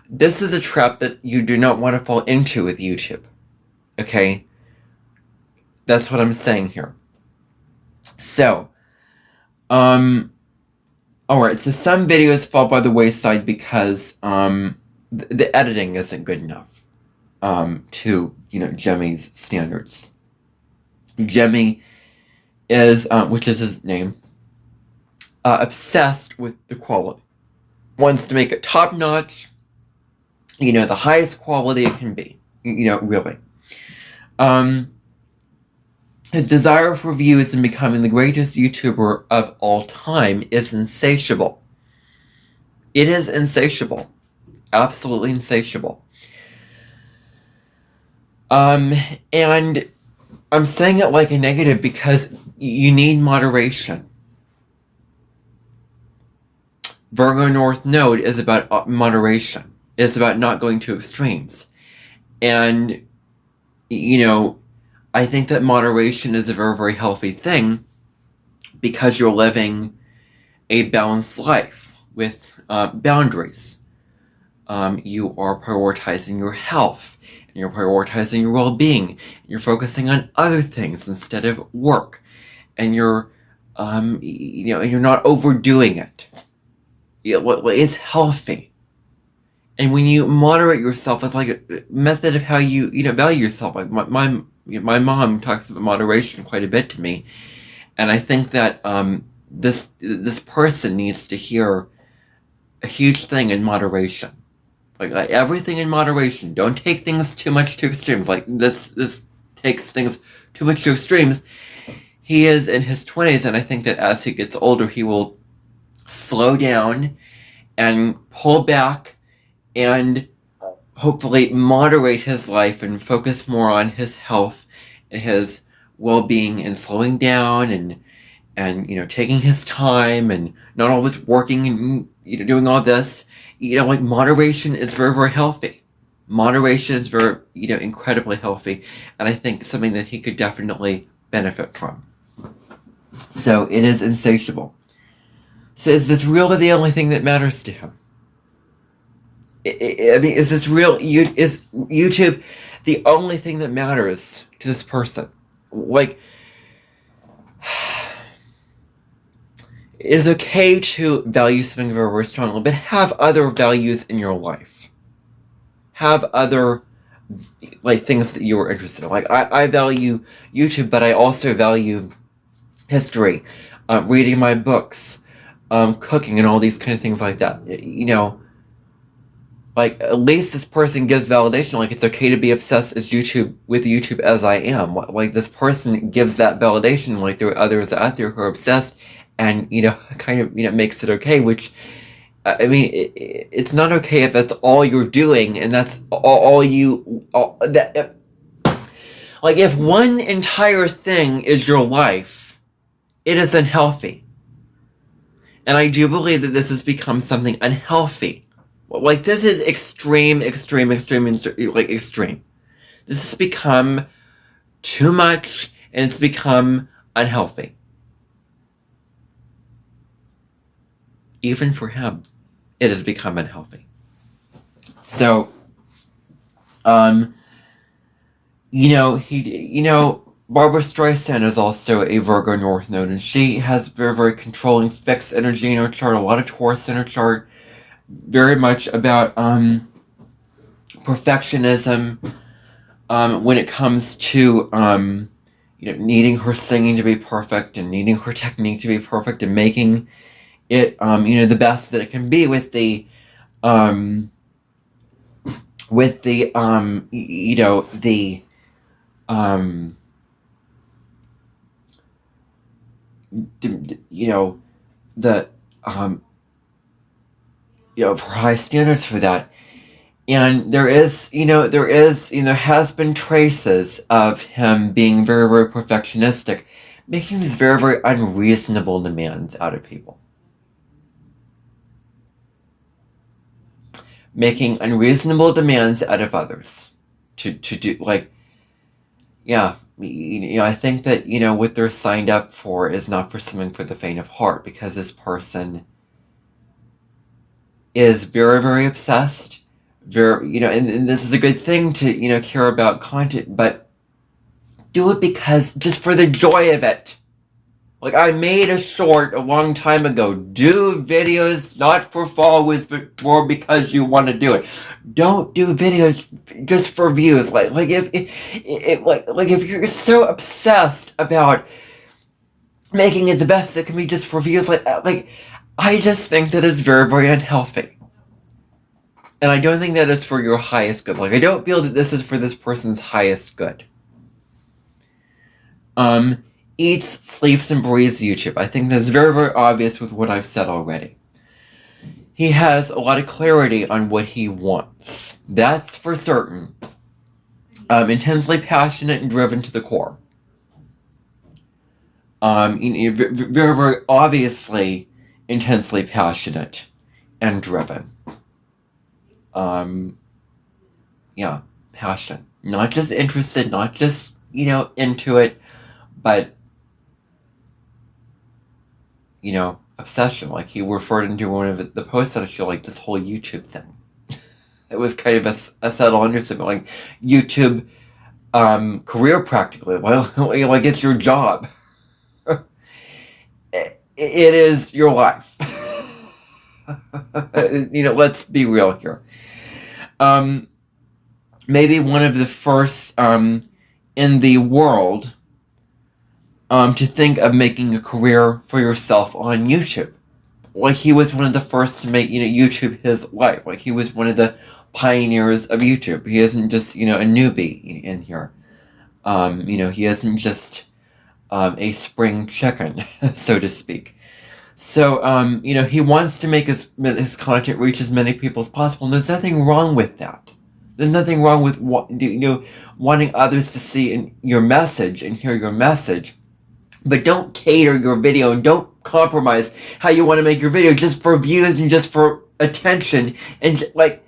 this is a trap that you do not want to fall into with YouTube. Okay? That's what I'm saying here. So, alright, so some videos fall by the wayside because the editing isn't good enough to, you know, Jemmy's standards. Jemmy is, which is his name, obsessed with the quality. Wants to make it top-notch, you know, the highest quality it can be, you know, really. His desire for views and becoming the greatest YouTuber of all time is insatiable. It is insatiable. Absolutely insatiable. And I'm saying it like a negative because you need moderation. Virgo North Node is about moderation. It's about not going to extremes. And, you know, I think that moderation is a very, very healthy thing because you're living a balanced life with boundaries. You are prioritizing your health. And you're prioritizing your well-being. You're focusing on other things instead of work, and you're, you know, and you're not overdoing it. You know, what is healthy, and when you moderate yourself, it's like a method of how you know, value yourself. Like my mom talks about moderation quite a bit to me, and I think that this person needs to hear a huge thing in moderation. Like everything in moderation. Don't take things too much to extremes. Like this takes things too much to extremes. he is in his 20s, and I think that as he gets older, he will slow down and pull back and hopefully moderate his life and focus more on his health and his well-being and slowing down and taking his time and not always working and doing all this. Like moderation is very, very healthy. Moderation is very, incredibly healthy, and I think something that he could definitely benefit from. So it is insatiable. So is this really the only thing that matters to him? I mean, is this real? Is YouTube the only thing that matters to this person? Like, it is okay to value something very, very strongly, but have other values in your life. Have other, things that you are interested in. Like, I value YouTube, but I also value history, reading my books, cooking, and all these kind of things like that. At least this person gives validation. Like, it's okay to be obsessed with YouTube as I am. Like, this person gives that validation. Like, there are others out there who are obsessed, and makes it okay. Which, I mean, it's not okay if that's all you're doing, and that's if one entire thing is your life, it is unhealthy. And I do believe that this has become something unhealthy. Like, this is extreme. This has become too much, and it's become unhealthy. Even for him, it has become unhealthy. So, Barbara Streisand is also a Virgo North Node, and she has very, very controlling fixed energy in her chart, a lot of Taurus in her chart, very much about perfectionism when it comes to needing her singing to be perfect and needing her technique to be perfect and making it the best that it can be with the for high standards for that. And there has been traces of him being very, very perfectionistic, making these very, very unreasonable demands out of people. Making unreasonable demands out of others to do, I think that, what they're signed up for is not for something for the faint of heart, because this person is very, very obsessed, and this is a good thing to, care about content, but do it just for the joy of it. Like, I made a short a long time ago. Do videos not for followers, but because you want to do it. Don't do videos just for views. If you're so obsessed about making it the best it can be just for views, I just think that is very, very unhealthy. And I don't think that is for your highest good. I don't feel that this is for this person's highest good. Eats, sleeps, and breathes YouTube. I think that's very, very obvious with what I've said already. He has a lot of clarity on what he wants. That's for certain. Intensely passionate and driven to the core. Very, very obviously intensely passionate and driven. Passion. Not just interested, not just, into it, but obsession. Like, he referred into one of the posts that I feel like this whole YouTube thing. It was kind of a subtle understatement, YouTube career practically. Well, it's your job. It is your life. Let's be real here. Maybe one of the first in the world to think of making a career for yourself on YouTube. He was one of the first to make, YouTube his life. He was one of the pioneers of YouTube. He isn't just, a newbie in here. He isn't just, a spring chicken, so to speak. So, you know, he wants to make his content reach as many people as possible, and there's nothing wrong with that. There's nothing wrong with wanting others to see your message and hear your message, but don't cater your video and don't compromise how you want to make your video just for views and just for attention. And like,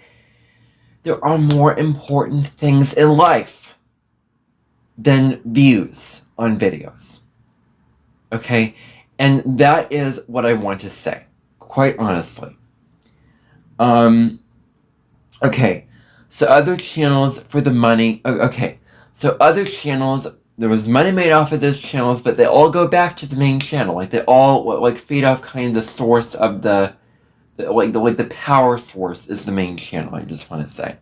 there are more important things in life than views on videos. Okay? And that is what I want to say, quite honestly. Okay, so other channels for the money. Okay, so other channels, there was money made off of those channels, but they all go back to the main channel. Like, they all like feed off kind of the source of the power source is the main channel. I just want to say.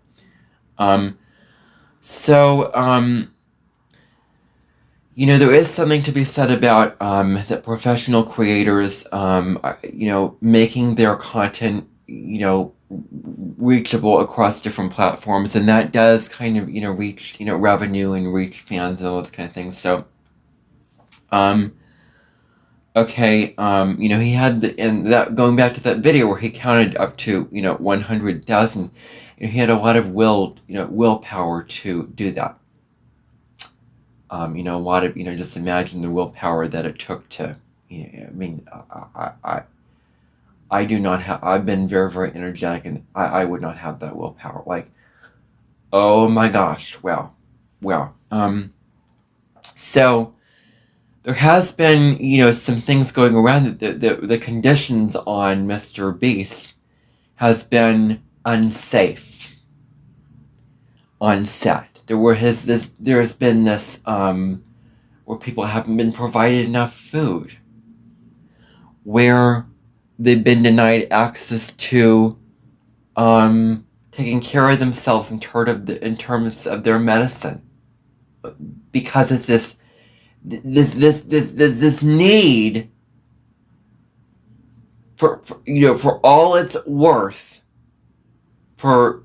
You know, there is something to be said about that professional creators, you know, making their content, you know, reachable across different platforms, and that does kind of, you know, reach, you know, revenue and reach fans and all those kind of things. So, okay, you know, he had that going back to that video where he counted up to, you know, 100,000. You know, he had a lot of willpower to do that. You know, a lot of, you know, just imagine the willpower that it took to, you know, I mean, I do not have, I've been very, very energetic, and I would not have that willpower. Like, oh my gosh, wow. So, there has been, you know, some things going around that the conditions on MrBeast has been unsafe on set. There's been this, where people haven't been provided enough food, where they've been denied access to, taking care of themselves in terms of their medicine, because it's this need for you know, for all it's worth, for,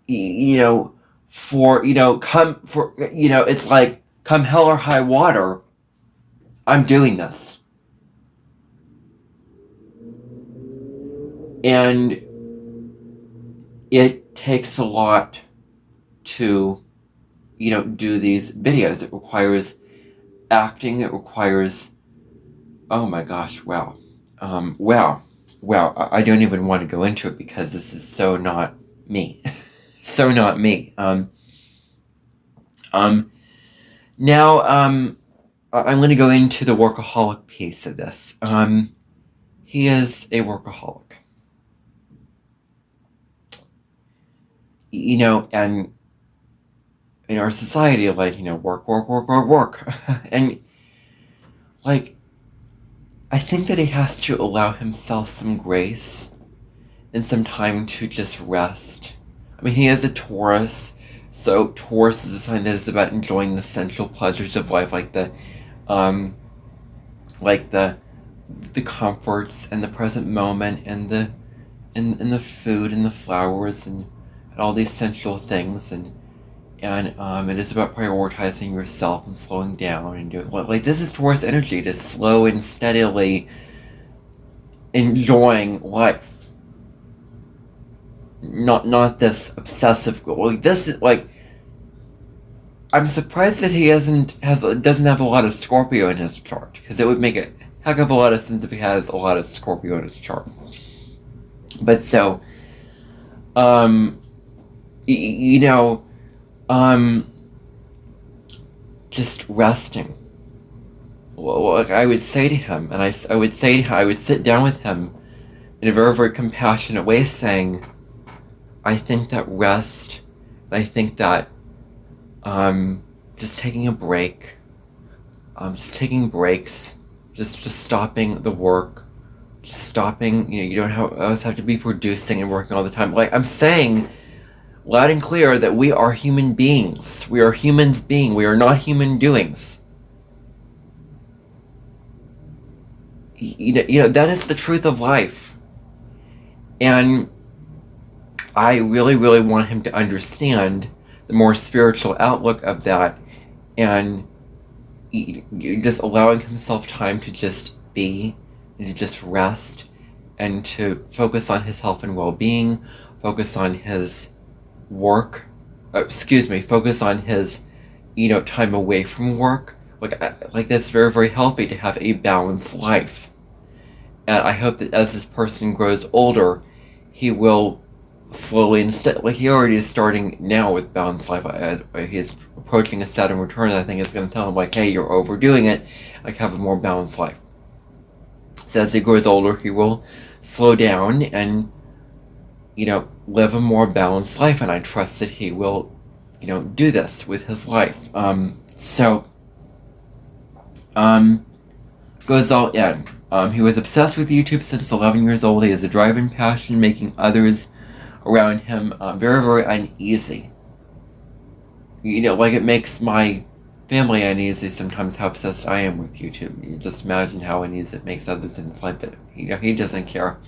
you know, for, you know, it's like, come hell or high water, I'm doing this. And it takes a lot to, you know, do these videos. It requires acting, it requires, oh my gosh, wow. I don't even want to go into it because this is so not me. So not me. Now, I'm going to go into the workaholic piece of this. He is a workaholic. You know, and in our society, like, you know, work. And, like, I think that he has to allow himself some grace and some time to just rest. I mean, he is a Taurus, so Taurus is a sign that is about enjoying the sensual pleasures of life, like the comforts and the present moment, and the food and the flowers and all these sensual things, and it is about prioritizing yourself and slowing down and doing, like, this is Taurus energy, to slow and steadily enjoying life. Not this obsessive goal. Like, this is, like, I'm surprised that he doesn't have a lot of Scorpio in his chart, because it would make a heck of a lot of sense if he has a lot of Scorpio in his chart. But so, you know, just resting. Well, like, I would say to him, and I would sit down with him in a very, very compassionate way, saying, I think that rest, and I think that just taking a break, just taking breaks, just stopping the work, just stopping, you know, you don't always have to be producing and working all the time. Like, I'm saying loud and clear that we are human beings. We are humans being. We are not human doings. You know, that is the truth of life. And I really, really want him to understand the more spiritual outlook of that, and just allowing himself time to just be, and to just rest, and to focus on his health and well-being, focus on his work, focus on his, time away from work. Like that's very, very healthy to have a balanced life. And I hope that as this person grows older, he will slowly, instead, like he already is starting now with balanced life, as he's approaching a Saturn return, I think it's going to tell him, like, hey, you're overdoing it, like, have a more balanced life. So as he grows older, he will slow down and, live a more balanced life, and I trust that he will, do this with his life. Goes all in. He was obsessed with YouTube since 11 years old. He has a drive and passion, making others around him very, very uneasy. It makes my family uneasy sometimes how obsessed I am with YouTube. You just imagine how uneasy it makes others in his life, but he doesn't care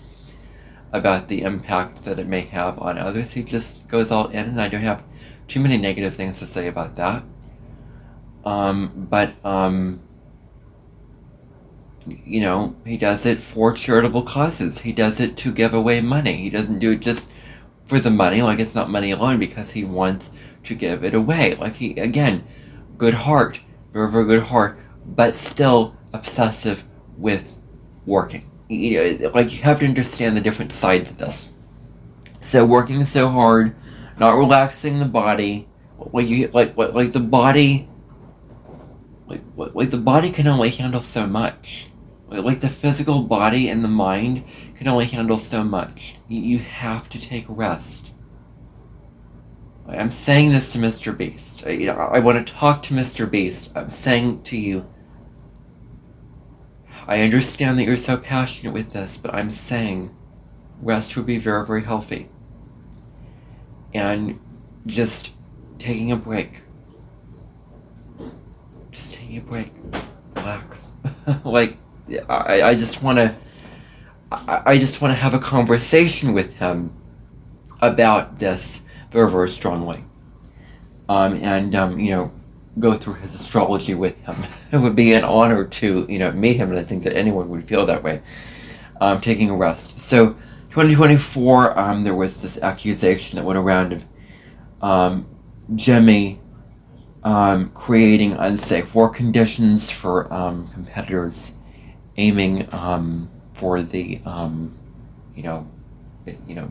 about the impact that it may have on others. He just goes all in, and I don't have too many negative things to say about that. He does it for charitable causes. He does it to give away money. He doesn't do it just for the money, like it's not money alone, because he wants to give it away. Like good heart, very, very good heart, but still obsessive with working. Like you have to understand the different sides of this. So working so hard, not relaxing the body, like the body, like the body can only handle so much. Like the physical body and the mind can only handle so much. You have to take rest. I'm saying this to MrBeast. I want to talk to MrBeast. I'm saying to you, I understand that you're so passionate with this, but I'm saying rest would be very, very healthy. And just taking a break. Just taking a break. Relax. I just want to have a conversation with him about this very, very strongly. Go through his astrology with him. It would be an honor to, meet him, and I think that anyone would feel that way. Taking a rest. So, 2024, there was this accusation that went around of Jimmy creating unsafe work conditions for competitors, aiming for the,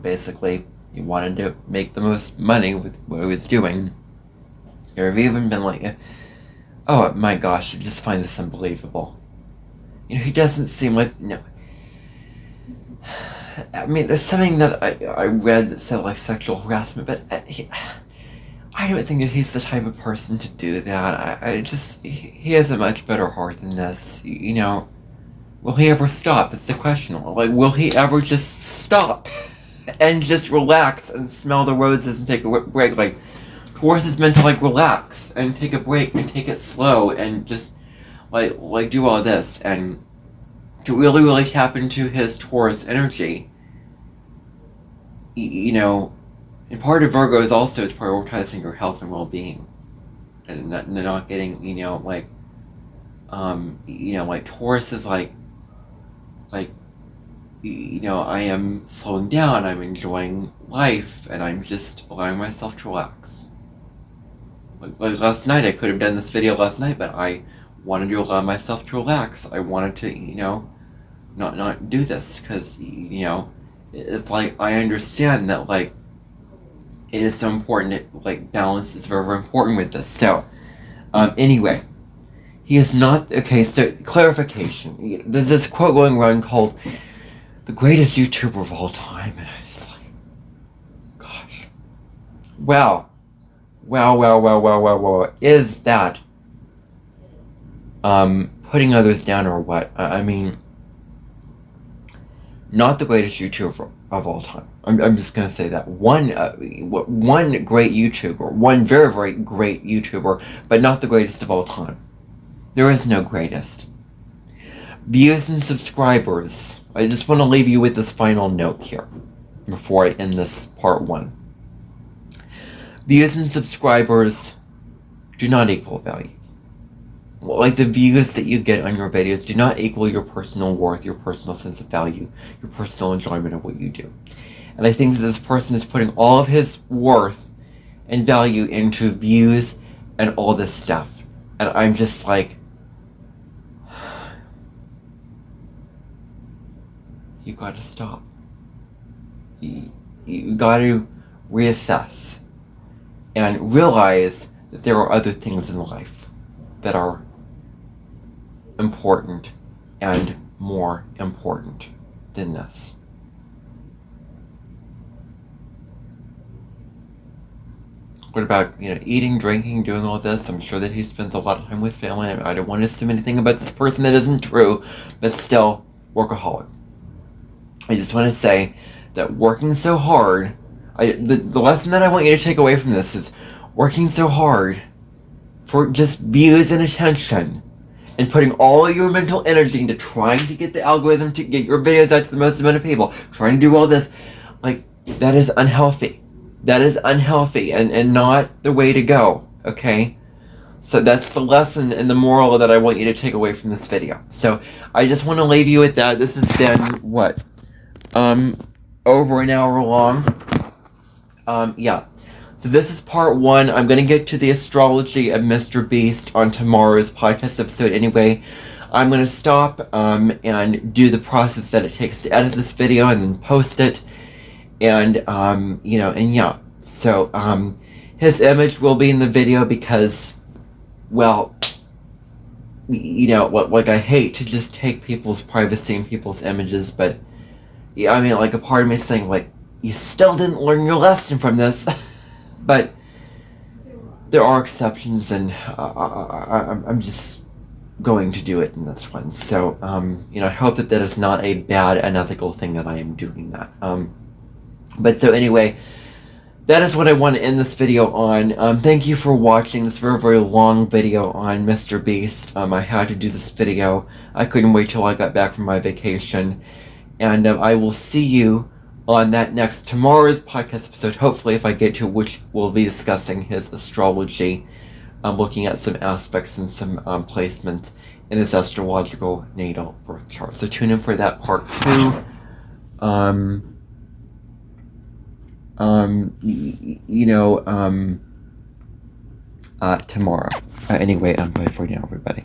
basically he wanted to make the most money with what he was doing. There have even been like, oh my gosh, I just find this unbelievable. He doesn't seem like, I mean, there's something that I read that said like sexual harassment, but I don't think that he's the type of person to do that. He has a much better heart than this, Will he ever stop? That's the question. Like, will he ever just stop and just relax and smell the roses and take a break? Like, Taurus is meant to like relax and take a break and take it slow and just like do all this, and to really, really tap into his Taurus energy. And part of Virgo is also is prioritizing your health and well-being, and not getting, like Taurus is like, I am slowing down, I'm enjoying life, and I'm just allowing myself to relax. Like last night, I could have done this video last night, but I wanted to allow myself to relax. I wanted to, not do this, because, it's like, I understand that, like, it is so important that, like, balance is very, very important with this. So, anyway, he is not, okay, so, clarification. There's this quote going around called, the greatest YouTuber of all time, and I just like, gosh. Wow. Is that, putting others down or what? I mean, not the greatest YouTuber of all time. I'm just gonna say that. One great YouTuber, one very, very great YouTuber, but not the greatest of all time. There is no greatest. Views and subscribers. I just want to leave you with this final note here before I end this part 1. views and subscribers do not equal value. Like, the views that you get on your videos do not equal your personal worth, your personal sense of value, your personal enjoyment of what you do. And I think that this person is putting all of his worth and value into views and all this stuff. And I'm just like, you gotta stop. You gotta reassess and realize that there are other things in life that are important and more important than this. What about, eating, drinking, doing all this? I'm sure that he spends a lot of time with family. I don't want to assume anything about this person that isn't true, but still, workaholic. I just want to say that working so hard, the lesson that I want you to take away from this is working so hard for just views and attention, and putting all your mental energy into trying to get the algorithm to get your videos out to the most amount of people, trying to do all this, like, that is unhealthy. That is unhealthy and not the way to go, okay? So that's the lesson and the moral that I want you to take away from this video. So I just want to leave you with that. This has been, what? Over an hour long. Yeah. So this is part 1. I'm going to get to the astrology of MrBeast on tomorrow's podcast episode anyway. I'm going to stop and do the process that it takes to edit this video and then post it. And, and yeah. So, his image will be in the video because, well, like, I hate to just take people's privacy and people's images, but, yeah, I mean, like, a part of me is saying, like, you still didn't learn your lesson from this. But there are exceptions, and I'm just going to do it in this one. So, I hope that is not a bad, unethical thing that I am doing that. But so anyway, that is what I want to end this video on. Thank you for watching this very, very long video on MrBeast. I had to do this video. I couldn't wait till I got back from my vacation. And I will see you on that tomorrow's podcast episode, hopefully, if I get to, which we'll be discussing his astrology, looking at some aspects and some placements in his astrological natal birth chart. So tune in for that part 2. Tomorrow. Anyway, bye for now, everybody.